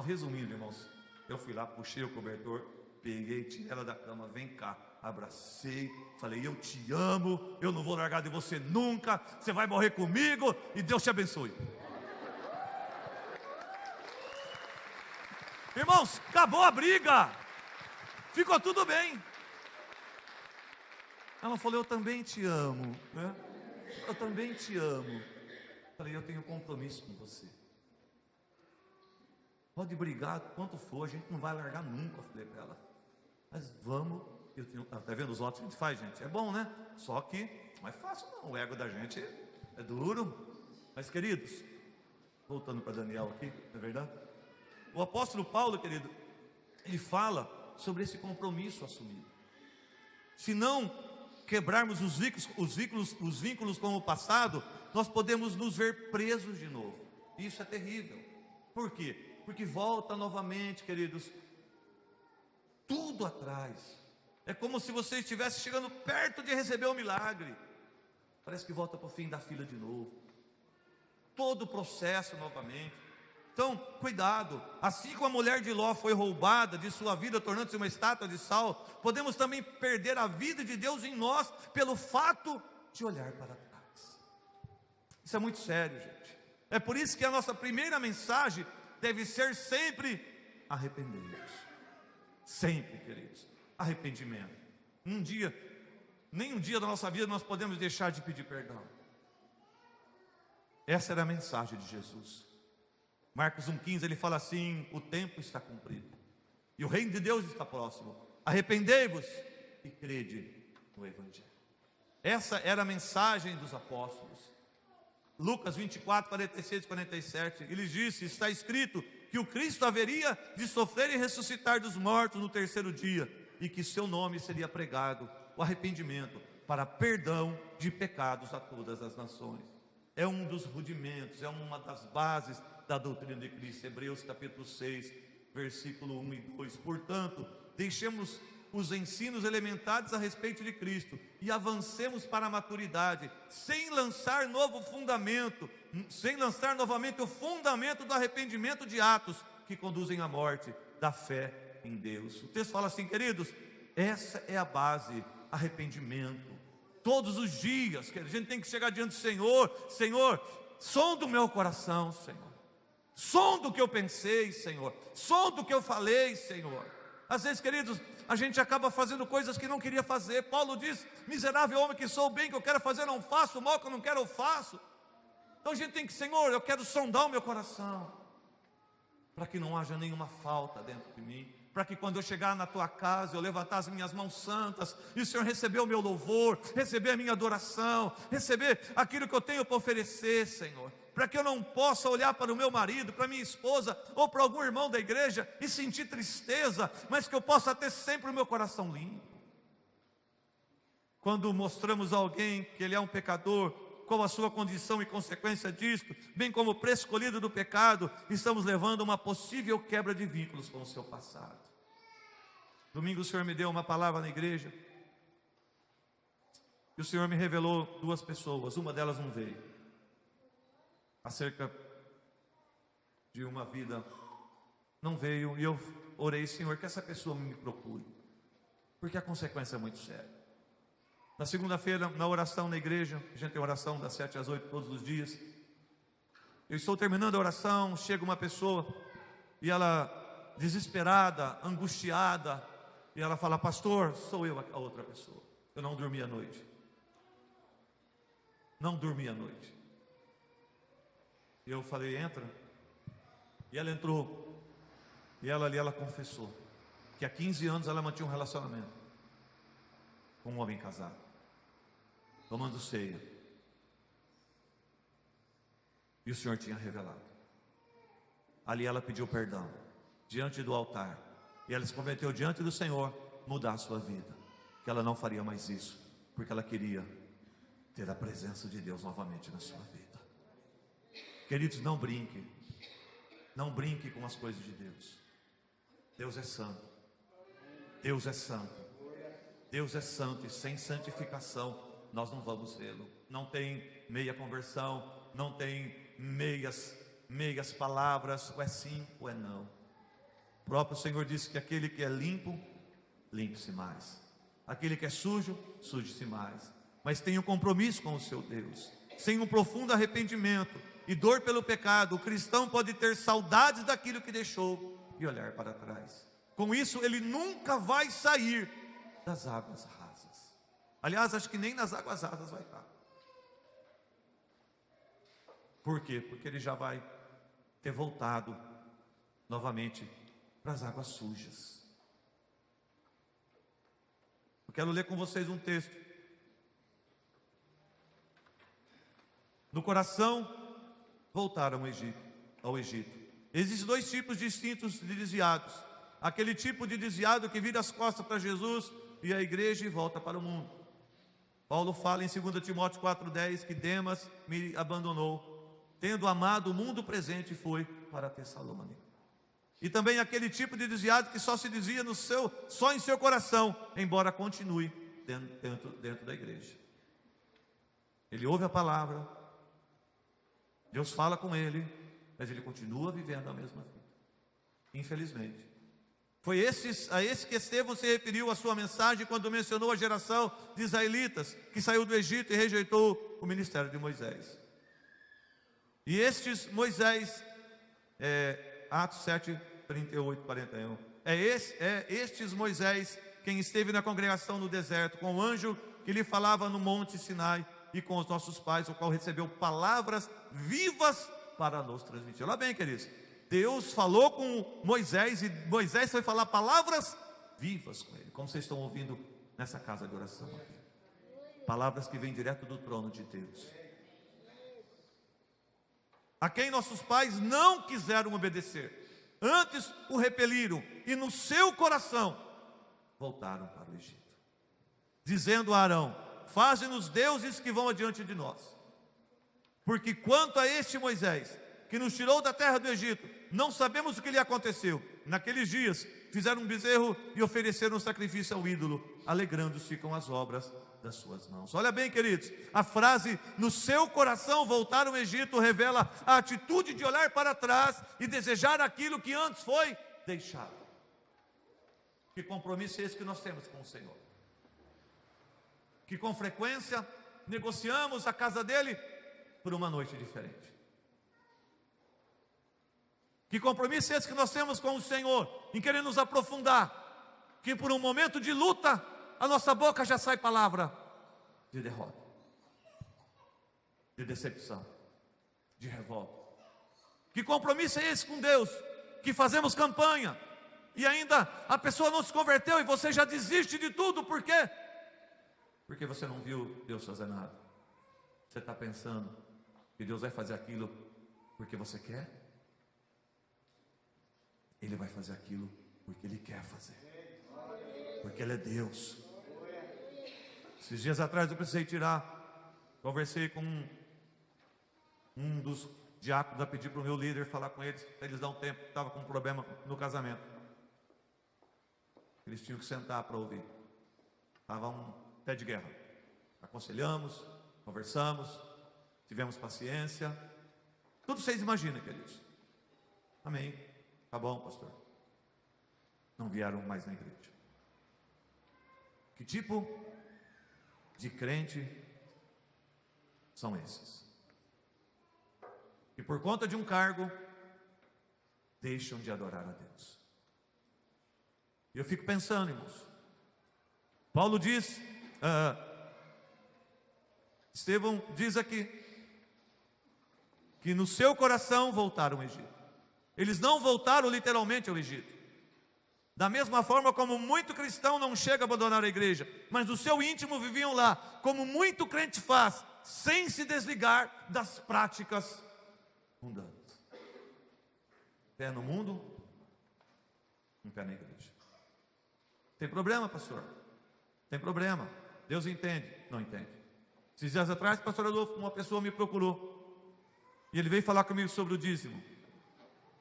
Resumindo, irmãos, eu fui lá, puxei o cobertor, peguei, tirei ela da cama, vem cá, abracei, falei, eu te amo, eu não vou largar de você nunca, você vai morrer comigo e Deus te abençoe. Irmãos, acabou a briga, ficou tudo bem. Ela falou, eu também te amo, né? Eu também te amo. Falei, eu tenho compromisso com você. Pode brigar quanto for, a gente não vai largar nunca. Falei para ela, mas vamos. Tá vendo os votos que a gente faz, gente? É bom, né? Só que não é fácil não, o ego da gente é duro. Mas queridos, voltando para Daniel aqui, não é verdade? O apóstolo Paulo, querido, ele fala sobre esse compromisso assumido. Se não quebrarmos os vínculos com o passado, nós podemos nos ver presos de novo. Isso é terrível. Por quê? Porque volta novamente, queridos, tudo atrás. É como se você estivesse chegando perto de receber o milagre. Parece que volta para o fim da fila de novo. Todo o processo novamente. Então, cuidado, assim como a mulher de Ló foi roubada de sua vida, tornando-se uma estátua de sal, podemos também perder a vida de Deus em nós, pelo fato de olhar para trás. Isso é muito sério, gente. É por isso que a nossa primeira mensagem deve ser sempre arrepender-nos. Sempre, queridos, arrependimento. Nem um dia da nossa vida nós podemos deixar de pedir perdão. Essa era a mensagem de Jesus. Marcos 1,15, ele fala assim, o tempo está cumprido, e o reino de Deus está próximo, arrependei-vos e crede no Evangelho. Essa era a mensagem dos apóstolos. Lucas 24, 46 e 47, ele disse, está escrito que o Cristo haveria de sofrer e ressuscitar dos mortos no 3º dia, e que seu nome seria pregado, o arrependimento, para perdão de pecados a todas as nações. É um dos rudimentos, é uma das bases da doutrina de Cristo. Hebreus capítulo 6, versículo 1 e 2. Portanto, deixemos os ensinos elementares a respeito de Cristo e avancemos para a maturidade, sem lançar novamente o fundamento do arrependimento de atos que conduzem à morte, da fé em Deus. O texto fala assim, queridos, essa é a base, arrependimento. Todos os dias, que a gente tem que chegar diante do Senhor, Senhor, sonda o meu coração, Senhor. Sonda o que eu pensei, Senhor. Sonda o que eu falei, Senhor. Às vezes, queridos, a gente acaba fazendo coisas que não queria fazer. Paulo diz, miserável homem que sou, o bem que eu quero fazer não faço, o mal que eu não quero eu faço. Então a gente tem que, Senhor, eu quero sondar o meu coração, para que não haja nenhuma falta dentro de mim, para que quando eu chegar na tua casa, eu levantar as minhas mãos santas, e o Senhor receber o meu louvor, receber a minha adoração, receber aquilo que eu tenho para oferecer, Senhor, para que eu não possa olhar para o meu marido, para minha esposa, ou para algum irmão da igreja, e sentir tristeza, mas que eu possa ter sempre o meu coração limpo. Quando mostramos a alguém que ele é um pecador, qual a sua condição e consequência disto, bem como o preço escolhido do pecado, estamos levando a uma possível quebra de vínculos com o seu passado. Domingo o Senhor me deu uma palavra na igreja, E o Senhor me revelou duas pessoas, uma delas não veio. Acerca de uma vida, não veio, e eu orei, Senhor, que essa pessoa me procure, porque a consequência é muito séria. Na segunda-feira, na oração na igreja, a gente tem oração das 7 às 8 todos os dias. Eu estou terminando a oração, chega uma pessoa, e ela, desesperada, angustiada, e ela fala: pastor, sou eu a outra pessoa. Eu não dormi à noite. Não dormi à noite. E eu falei: entra. E ela entrou. E ela ali, ela confessou que há 15 anos ela mantinha um relacionamento com um homem casado, tomando ceia. E o Senhor tinha revelado. Ali ela pediu perdão diante do altar. E ela se comprometeu diante do Senhor mudar a sua vida, que ela não faria mais isso, porque ela queria ter a presença de Deus novamente na sua vida. Queridos, não brinque. Não brinque com as coisas de Deus. Deus é santo. Deus é santo. Deus é santo, e sem santificação nós não vamos vê-lo. Não tem meia conversão, não tem meias palavras, ou é sim ou é não. O próprio Senhor disse que aquele que é limpo, limpe-se mais. Aquele que é sujo, suje-se mais. Mas tenha um compromisso com o seu Deus. Sem um profundo arrependimento e dor pelo pecado, o cristão pode ter saudades daquilo que deixou e olhar para trás. Com isso, ele nunca vai sair das águas rasas. Aliás, acho que nem nas águas rasas vai estar. Por quê? Porque ele já vai ter voltado novamente para as águas sujas. Eu quero ler com vocês um texto. No coração, voltaram ao Egito. Existem dois tipos distintos de desviados. Aquele tipo de desviado que vira as costas para Jesus e a igreja e volta para o mundo. Paulo fala em 2 Timóteo 4,10 que Demas me abandonou, tendo amado o mundo presente, e foi para Tessalônica. E também aquele tipo de desviado que só se desvia só em seu coração, embora continue dentro da igreja. Ele ouve a palavra, Deus fala com ele, mas ele continua vivendo a mesma vida. Infelizmente. Foi a esse que Estevão se referiu a sua mensagem quando mencionou a geração de israelitas que saiu do Egito e rejeitou o ministério de Moisés. E estes Moisés, Atos 7, 38, 41. Estes Moisés quem esteve na congregação no deserto, com o anjo que lhe falava no monte Sinai, e com os nossos pais, o qual recebeu palavras vivas para nos transmitir. Olha bem, queridos, Deus falou com Moisés, e Moisés foi falar palavras vivas com ele, como vocês estão ouvindo nessa casa de oração aqui. Palavras que vêm direto do trono de Deus, a quem nossos pais não quiseram obedecer, antes o repeliram, e no seu coração voltaram para o Egito, dizendo a Arão: faze-nos deuses que vão adiante de nós. Porque quanto a este Moisés, que nos tirou da terra do Egito, não sabemos o que lhe aconteceu. Naqueles dias fizeram um bezerro e ofereceram um sacrifício ao ídolo, alegrando-se com as obras das suas mãos. Olha bem, queridos, a frase no seu coração voltar ao Egito revela a atitude de olhar para trás e desejar aquilo que antes foi deixado. Que compromisso é esse que nós temos com o Senhor? Que com frequência negociamos a casa dele por uma noite diferente. Que compromisso é esse que nós temos com o Senhor em querer nos aprofundar, que por um momento de luta a nossa boca já sai palavra de derrota, de decepção, de revolta. Que compromisso é esse com Deus, que fazemos campanha e ainda a pessoa não se converteu e você já desiste de tudo? Por quê? Porque você não viu Deus fazer nada. Você está pensando que Deus vai fazer aquilo porque você quer? Ele vai fazer aquilo porque Ele quer fazer, porque Ele é Deus. Esses dias atrás eu precisei conversei com um dos diáconos a pedir para o meu líder falar com eles, para eles dar um tempo, estava com um problema no casamento. Eles tinham que sentar para ouvir. Estava um pé de guerra. aconselhamos, conversamos, tivemos paciência. Tudo vocês imaginam, queridos. Amém. Tá bom, pastor. Não vieram mais na igreja. Que tipo de crente são esses? E por conta de um cargo, deixam de adorar a Deus. E eu fico pensando, irmãos. Paulo diz, Estevão diz aqui, que no seu coração voltaram ao Egito. Eles não voltaram literalmente ao Egito. Da mesma forma como muito cristão não chega a abandonar a igreja, mas no seu íntimo viviam lá, como muito crente faz, sem se desligar das práticas mundanas. Pé no mundo, um pé na igreja. Tem problema, pastor? Tem problema. Deus entende? Não entende. Esses dias atrás, pastor Adolfo, uma pessoa me procurou e ele veio falar comigo sobre o dízimo.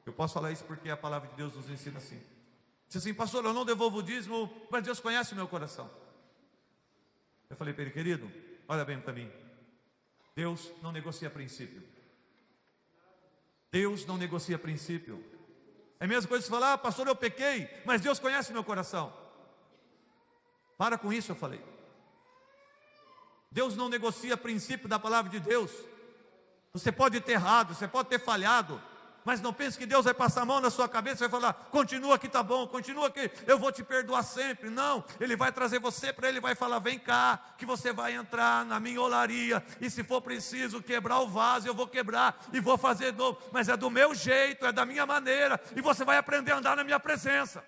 Eu posso falar isso porque a palavra de Deus nos ensina assim. Disse assim: pastor, eu não devolvo o dízimo, mas Deus conhece o meu coração. Eu falei para ele: querido, olha bem para mim. Deus não negocia princípio. Deus não negocia princípio. É a mesma coisa que você falar: pastor, eu pequei, mas Deus conhece o meu coração. Para com isso, eu falei. Deus não negocia princípio da palavra de Deus. Você pode ter errado, você pode ter falhado, mas não pense que Deus vai passar a mão na sua cabeça e vai falar: continua que está bom, continua que eu vou te perdoar sempre. Não, Ele vai trazer você para Ele, vai falar: vem cá, que você vai entrar na minha olaria, e se for preciso quebrar o vaso, eu vou quebrar e vou fazer novo, mas é do meu jeito, é da minha maneira, e você vai aprender a andar na minha presença,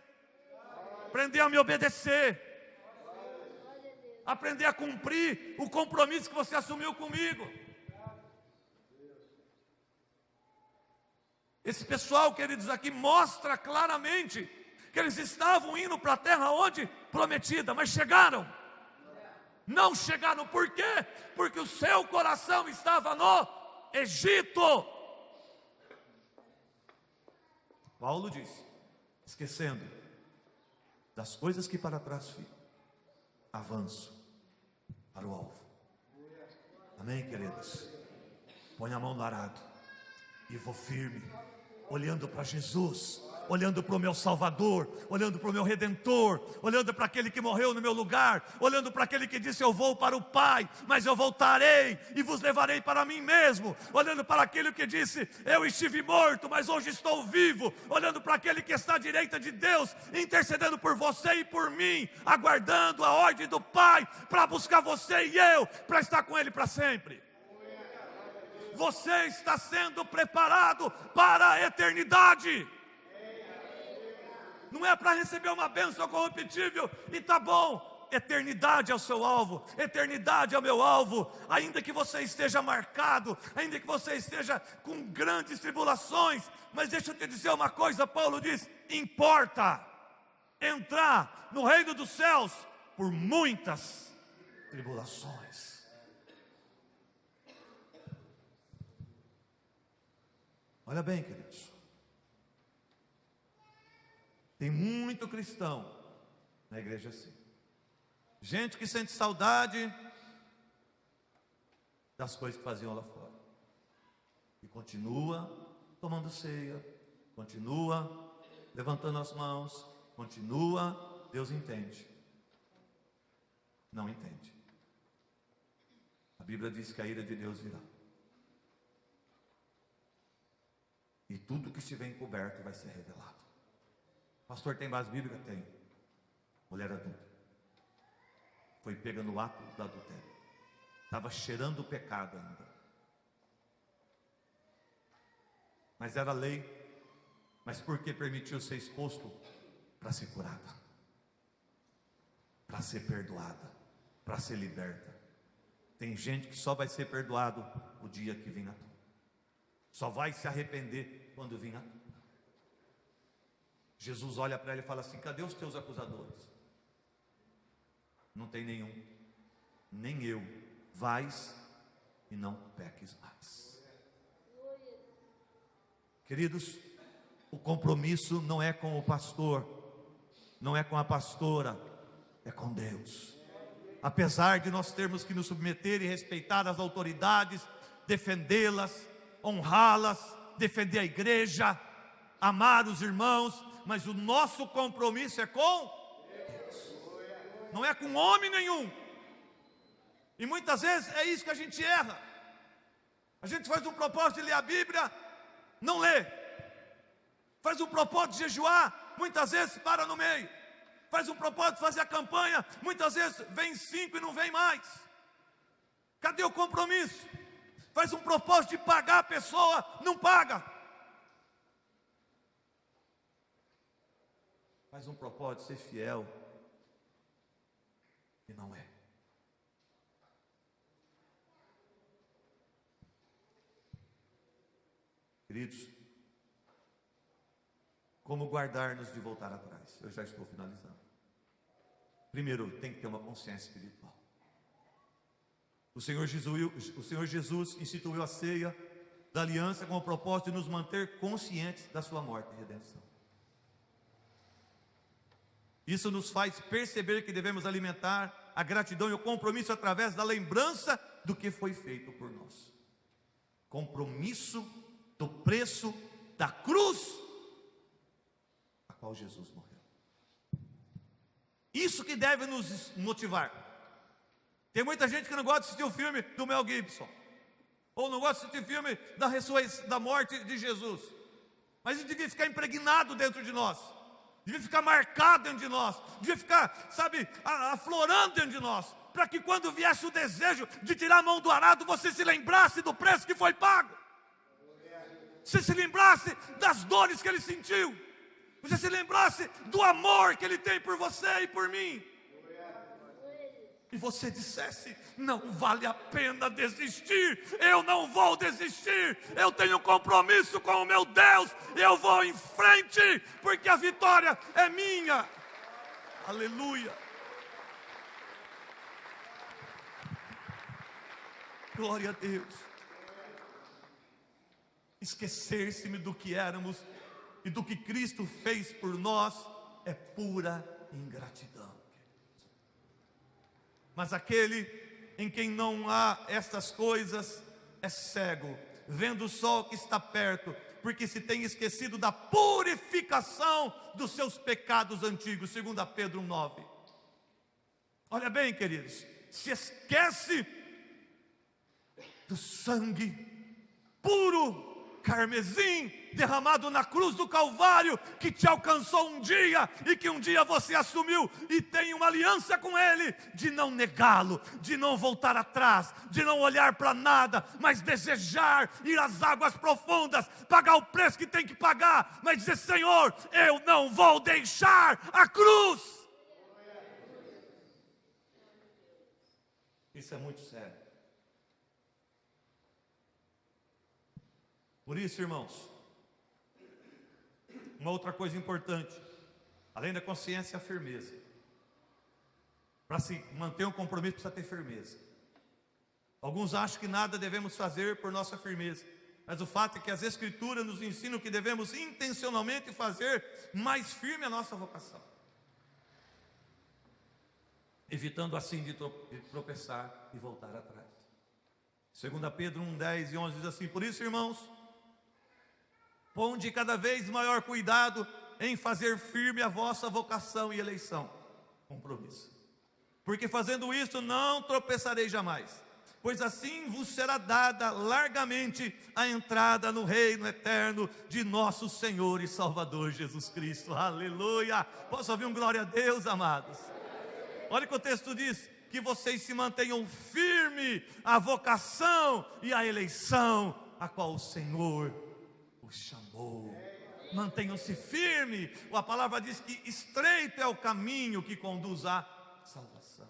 aprender a me obedecer, aprender a cumprir o compromisso que você assumiu comigo. Esse pessoal, queridos, aqui mostra claramente que eles estavam indo para a terra onde? Prometida, mas chegaram? Não chegaram. Por quê? Porque o seu coração estava no Egito. Paulo disse: esquecendo das coisas que para trás ficam, avanço para o alvo. Amém, queridos? Põe a mão no arado e vou firme, olhando para Jesus, olhando para o meu Salvador, olhando para o meu Redentor, olhando para aquele que morreu no meu lugar, olhando para aquele que disse: eu vou para o Pai, mas eu voltarei e vos levarei para mim mesmo, olhando para aquele que disse: eu estive morto, mas hoje estou vivo, olhando para aquele que está à direita de Deus, intercedendo por você e por mim, aguardando a ordem do Pai, para buscar você e eu, para estar com Ele para sempre. Você está sendo preparado para a eternidade. Não é para receber uma bênção corruptível e tá bom. Eternidade é o seu alvo, eternidade é o meu alvo. Ainda que você esteja marcado, ainda que você esteja com grandes tribulações, mas deixa eu te dizer uma coisa, Paulo diz: importa entrar no reino dos céus por muitas tribulações. Olha bem, queridos, tem muito cristão na igreja assim, gente que sente saudade das coisas que faziam lá fora, e continua tomando ceia, continua levantando as mãos, continua. Deus entende? Não entende. A Bíblia diz que a ira de Deus virá, e tudo que estiver encoberto vai ser revelado. Pastor, tem base bíblica? Tem. Mulher adulta foi pega no ato do adultério, estava cheirando o pecado ainda, mas era lei. Mas por que permitiu ser exposto? Para ser curada, para ser perdoada, para ser liberta. Tem gente que só vai ser perdoado o dia que vir a tona, só vai se arrepender quando vir a tona. Jesus olha para ele e fala assim: cadê os teus acusadores? Não tem nenhum, nem eu. Vais e não peques mais. Queridos, o compromisso não é com o pastor, não é com a pastora, é com Deus. apesar de nós termos que nos submeter e respeitar as autoridades, defendê-las, honrá-las, defender a igreja, amar os irmãos, mas o nosso compromisso é com Deus, não é com homem nenhum. E muitas vezes é isso que a gente erra. A gente faz um propósito de ler a Bíblia, não lê. Faz um propósito de jejuar, muitas vezes para no meio. Faz um propósito de fazer a campanha, muitas vezes vem 5 e não vem mais. Cadê o compromisso? Faz um propósito de pagar a pessoa, não paga. Faz um propósito de ser fiel, e não é. Queridos, como guardar-nos de voltar atrás? Eu já estou finalizando. Primeiro, tem que ter uma consciência espiritual. O Senhor Jesus instituiu a ceia da aliança com o propósito de nos manter conscientes da sua morte e redenção. Isso nos faz perceber que devemos alimentar a gratidão e o compromisso através da lembrança do que foi feito por nós. Compromisso do preço da cruz a qual Jesus morreu. Isso que deve nos motivar. Tem muita gente que não gosta de assistir o filme do Mel Gibson, ou não gosta de assistir o filme da ressurreição, da morte de Jesus. Mas isso devia ficar impregnado dentro de nós, devia ficar marcado dentro de nós, devia ficar, aflorando dentro de nós, para que quando viesse o desejo de tirar a mão do arado, você se lembrasse do preço que foi pago. Você se lembrasse das dores que ele sentiu. Você se lembrasse do amor que ele tem por você e por mim. E você dissesse: não vale a pena desistir. Eu não vou desistir. Eu tenho um compromisso com o meu Deus. Eu vou em frente, porque a vitória é minha. Aleluia. Glória a Deus. Esquecer-se-me do que éramos e do que Cristo fez por nós é pura ingratidão. Mas aquele em quem não há estas coisas é cego, vendo só o que está perto, porque se tem esquecido da purificação dos seus pecados antigos. 2 Pedro 9. Olha bem, queridos, se esquece do sangue puro, carmesim, derramado na cruz do Calvário, que te alcançou um dia, e que um dia você assumiu, e tem uma aliança com Ele, de não negá-lo, de não voltar atrás, de não olhar para nada, mas desejar ir às águas profundas, pagar o preço que tem que pagar, mas dizer: Senhor, eu não vou deixar a cruz. Isso é muito sério. Por isso, irmãos, uma outra coisa importante, além da consciência, a firmeza. Para se manter um compromisso, precisa ter firmeza. Alguns acham que nada devemos fazer por nossa firmeza, mas o fato é que as Escrituras nos ensinam que devemos intencionalmente fazer mais firme a nossa vocação, evitando assim de tropeçar e voltar atrás. 2 Pedro 1, 10 e 11 diz assim: por isso, irmãos, ponde cada vez maior cuidado em fazer firme a vossa vocação e eleição, compromisso, porque fazendo isto não tropeçarei jamais, pois assim vos será dada largamente a entrada no reino eterno de nosso Senhor e Salvador Jesus Cristo. Aleluia! Posso ouvir um glória a Deus, amados? Olha o que o texto diz: que vocês se mantenham firme a vocação e a eleição a qual o Senhor os chamou. Mantenham-se firmes. A palavra diz que estreito é o caminho que conduz à salvação.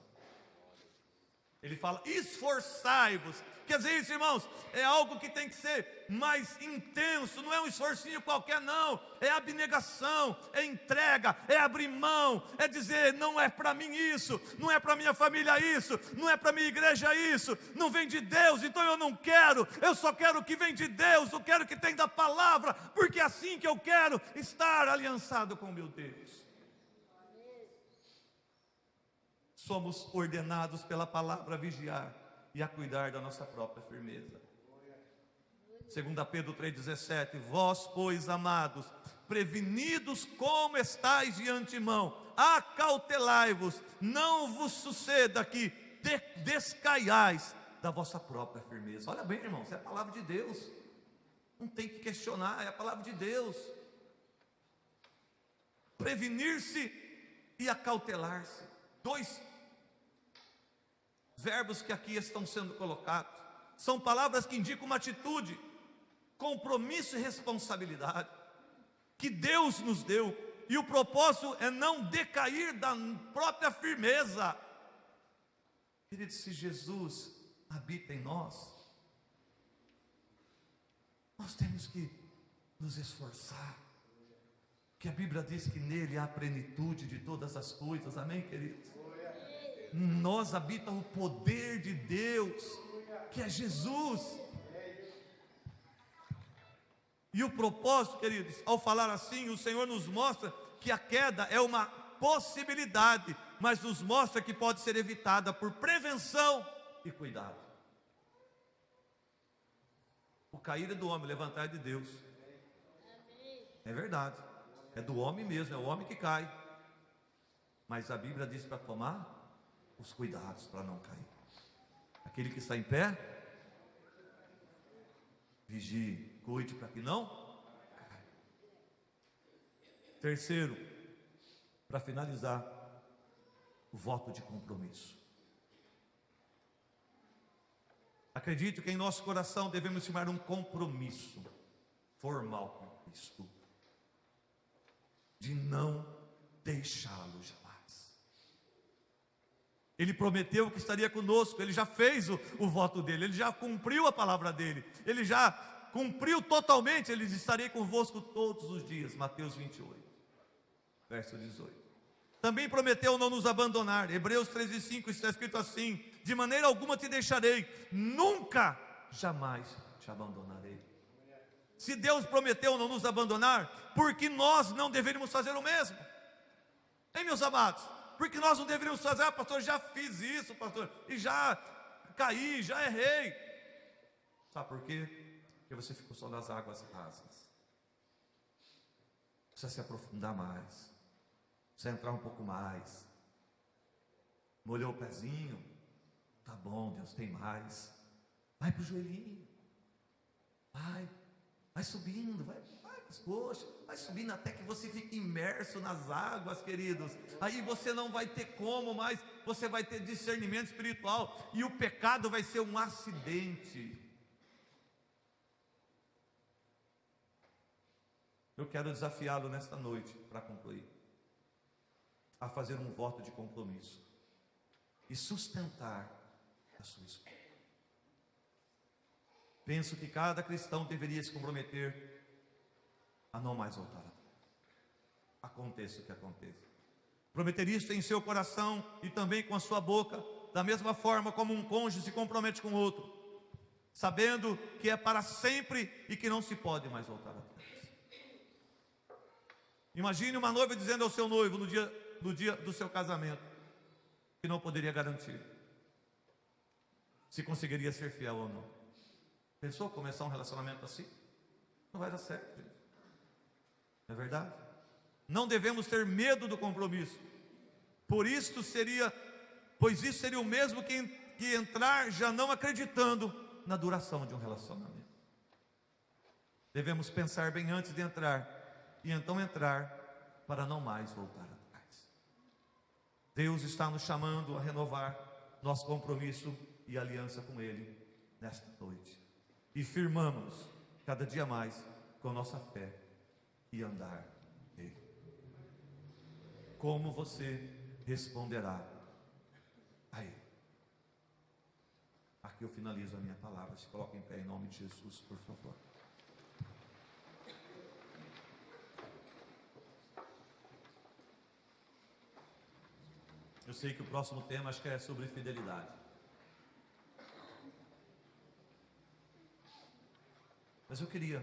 Ele fala: esforçai-vos. Quer dizer, isso, irmãos, é algo que tem que ser mais intenso. Não é um esforcinho qualquer, não. É abnegação, é entrega, é abrir mão, é dizer: não é para mim isso, não é para minha família isso, não é para minha igreja isso, não vem de Deus, então eu não quero. Eu só quero o que vem de Deus, eu quero o que tem da palavra, porque é assim que eu quero estar aliançado com meu Deus. somos ordenados pela palavra a vigiar e a cuidar da nossa própria firmeza. 2 Pedro 3,17: Vós, pois, amados, prevenidos como estáis de antemão, acautelai-vos, não vos suceda que descaiais da vossa própria firmeza. Olha bem, irmãos, é a palavra de Deus, não tem que questionar, é a palavra de Deus. Prevenir-se e acautelar-se, dois verbos que aqui estão sendo colocados, são palavras que indicam uma atitude, compromisso e responsabilidade que Deus nos deu, e o propósito é não decair da própria firmeza. Querido, se Jesus habita em nós, nós temos que nos esforçar, que a Bíblia diz que nele há a plenitude de todas as coisas, amém, queridos? Nós habita o poder de Deus, que é Jesus. E o propósito, queridos, ao falar assim, o Senhor nos mostra que a queda é uma possibilidade, mas nos mostra que pode ser evitada por prevenção e cuidado. O cair é do homem, levantar é de Deus. É verdade, é do homem mesmo, é o homem que cai. Mas a Bíblia diz para tomar os cuidados para não cair. Aquele que está em pé, vigie, cuide para que não caia. Terceiro, para finalizar, o voto de compromisso. Acredito que em nosso coração devemos firmar um compromisso formal com Cristo, de não deixá-lo jamais. Ele prometeu que estaria conosco, ele já fez o voto dele, ele já cumpriu a palavra dele, ele já cumpriu totalmente, ele estarei convosco todos os dias, Mateus 28, verso 18. Também prometeu não nos abandonar, Hebreus 13:5 está escrito assim: de maneira alguma te deixarei, nunca, jamais te abandonarei. Se Deus prometeu não nos abandonar, por que nós não deveríamos fazer o mesmo? Hein, meus amados? Porque nós não deveríamos fazer, pastor, já fiz isso, pastor, e já caí, já errei. Sabe por quê? Porque você ficou só nas águas rasas. Precisa se aprofundar mais, precisa entrar um pouco mais. Molhou o pezinho, tá bom, Deus tem mais. Vai para o joelhinho, vai subindo, vai para as coxas, vai subindo até que você fique imerso nas águas, queridos. Aí você não vai ter como mais, você vai ter discernimento espiritual, e o pecado vai ser um acidente. Eu quero desafiá-lo nesta noite, para concluir, a fazer um voto de compromisso e sustentar a sua escolha. Penso que cada cristão deveria se comprometer a não mais voltar atrás, aconteça o que aconteça. Prometer isso em seu coração e também com a sua boca, da mesma forma como um cônjuge se compromete com o outro, sabendo que é para sempre e que não se pode mais voltar atrás. Imagine uma noiva dizendo ao seu noivo no dia do seu casamento que não poderia garantir se conseguiria ser fiel ou não. Pensou começar um relacionamento assim? Não vai dar certo, gente. Não é verdade? Não devemos ter medo do compromisso, pois isso seria o mesmo que entrar já não acreditando na duração de um relacionamento. Devemos pensar bem antes de entrar, e então entrar para não mais voltar atrás. Deus está nos chamando a renovar nosso compromisso e aliança com Ele nesta noite, e firmamos cada dia mais com nossa fé e andar nele. Como você responderá a Ele? Aqui eu finalizo a minha palavra. Se coloque em pé em nome de Jesus, por favor. Eu sei que o próximo tema acho que é sobre fidelidade. Mas eu queria,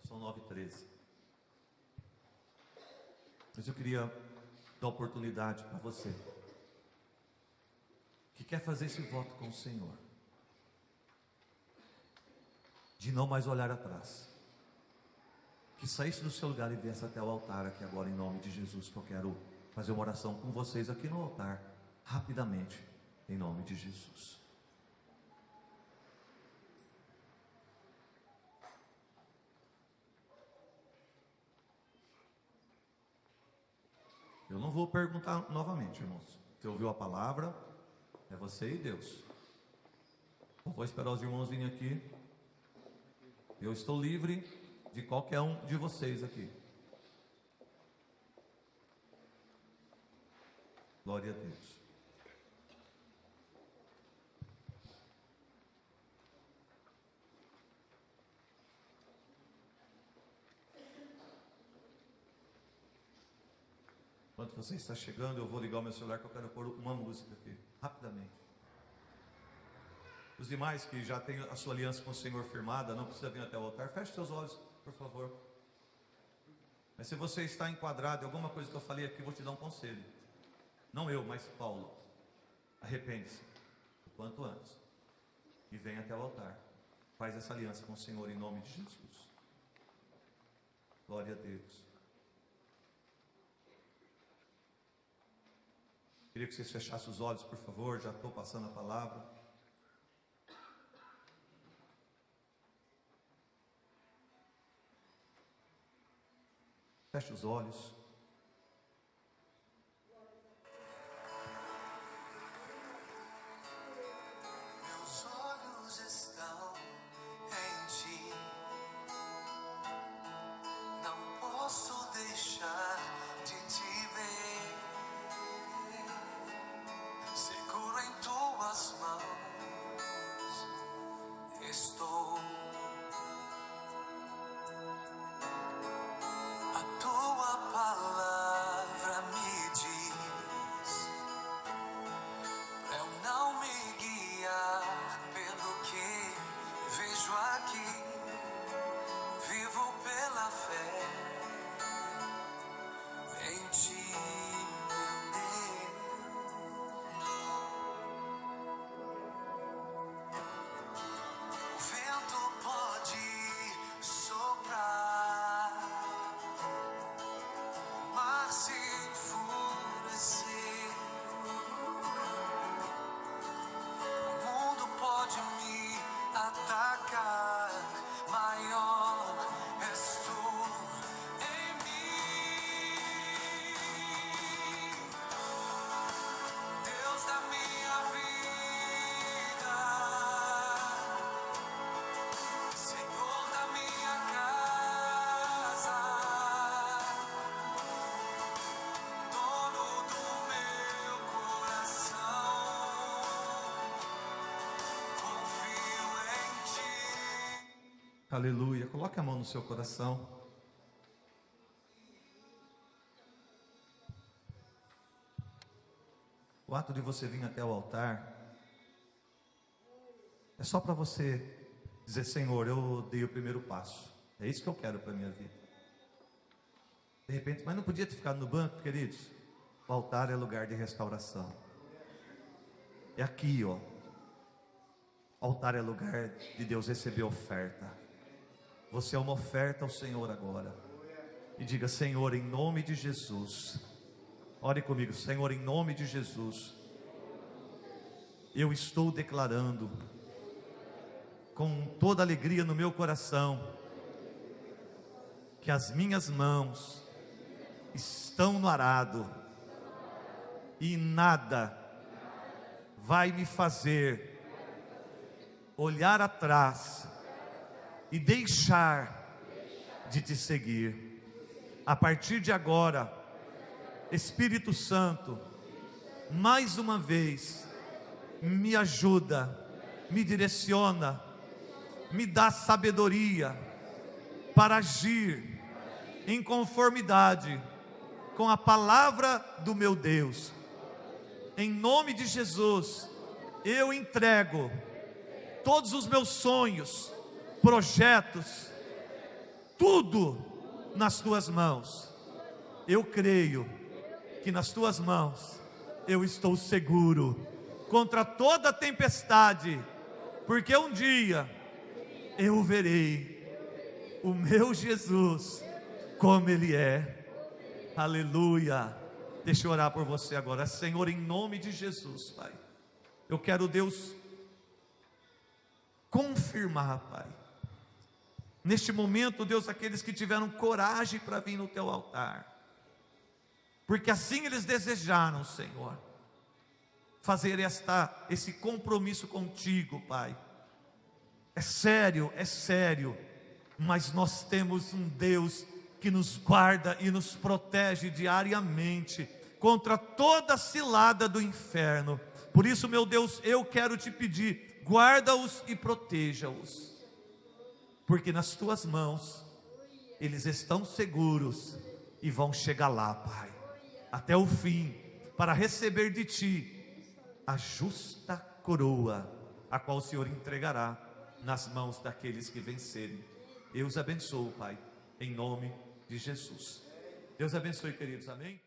são 9h13, mas eu queria dar oportunidade para você quer fazer esse voto com o Senhor, de não mais olhar atrás, que saísse do seu lugar e viesse até o altar aqui agora, em nome de Jesus, que eu quero fazer uma oração com vocês aqui no altar, rapidamente, em nome de Jesus. Eu não vou perguntar novamente, irmãos. Você ouviu a palavra? É você e Deus. Eu vou esperar os irmãos virem aqui. Eu estou livre de qualquer um de vocês aqui. Glória a Deus. Enquanto você está chegando, eu vou ligar o meu celular que eu quero pôr uma música aqui, rapidamente. Os demais que já têm a sua aliança com o Senhor firmada, não precisa vir até o altar, feche seus olhos, por favor. Mas se você está enquadrado em alguma coisa que eu falei aqui, eu vou te dar um conselho. Não eu, mas Paulo. Arrepende-se, o quanto antes, e vem até o altar. Faz essa aliança com o Senhor em nome de Jesus. Glória a Deus. Queria que vocês fechassem os olhos, por favor. Já estou passando a palavra. Feche os olhos. Meus olhos estão em ti. Não posso deixar de te ver. Seguro em tuas mãos estou. A tua palavra me diz pra eu não me guiar pelo que vejo aqui. Vivo pela fé em ti, meu Deus. O vento pode soprar, o mar se enfurecer, o mundo pode me atacar, maior és tu em mim, Deus da minha vida, Senhor da minha casa, dono do meu coração, confio em ti. Aleluia. Coloque a mão no seu coração. O ato de você vir até o altar é só para você dizer: Senhor, eu dei o primeiro passo. É isso que eu quero para a minha vida. De repente, mas não podia ter ficado no banco, queridos? O altar é lugar de restauração. É aqui, ó. O altar é lugar de Deus receber oferta. Você é uma oferta ao Senhor agora. E diga: Senhor, em nome de Jesus. Ore comigo: Senhor, em nome de Jesus, eu estou declarando com toda alegria no meu coração que as minhas mãos estão no arado e nada vai me fazer olhar atrás e deixar de te seguir. A partir de agora, Espírito Santo, mais uma vez, me ajuda, me direciona, me dá sabedoria para agir em conformidade com a palavra do meu Deus. Em nome de Jesus, eu entrego todos os meus sonhos, projetos, tudo nas tuas mãos. Eu creio que nas tuas mãos eu estou seguro contra toda tempestade, porque um dia eu verei o meu Jesus como Ele é. Aleluia. Deixa eu orar por você agora. Senhor, em nome de Jesus, Pai, eu quero, Deus, confirmar, Pai, neste momento, Deus, aqueles que tiveram coragem para vir no Teu altar, porque assim eles desejaram, Senhor, fazer esse compromisso contigo, Pai. É sério, mas nós temos um Deus que nos guarda e nos protege diariamente contra toda cilada do inferno. Por isso, meu Deus, eu quero te pedir, guarda-os e proteja-os, porque nas tuas mãos eles estão seguros e vão chegar lá, Pai, até o fim, para receber de ti a justa coroa, a qual o Senhor entregará nas mãos daqueles que vencerem. Eu os abençoo, Pai, em nome de Jesus. Deus abençoe, queridos, amém?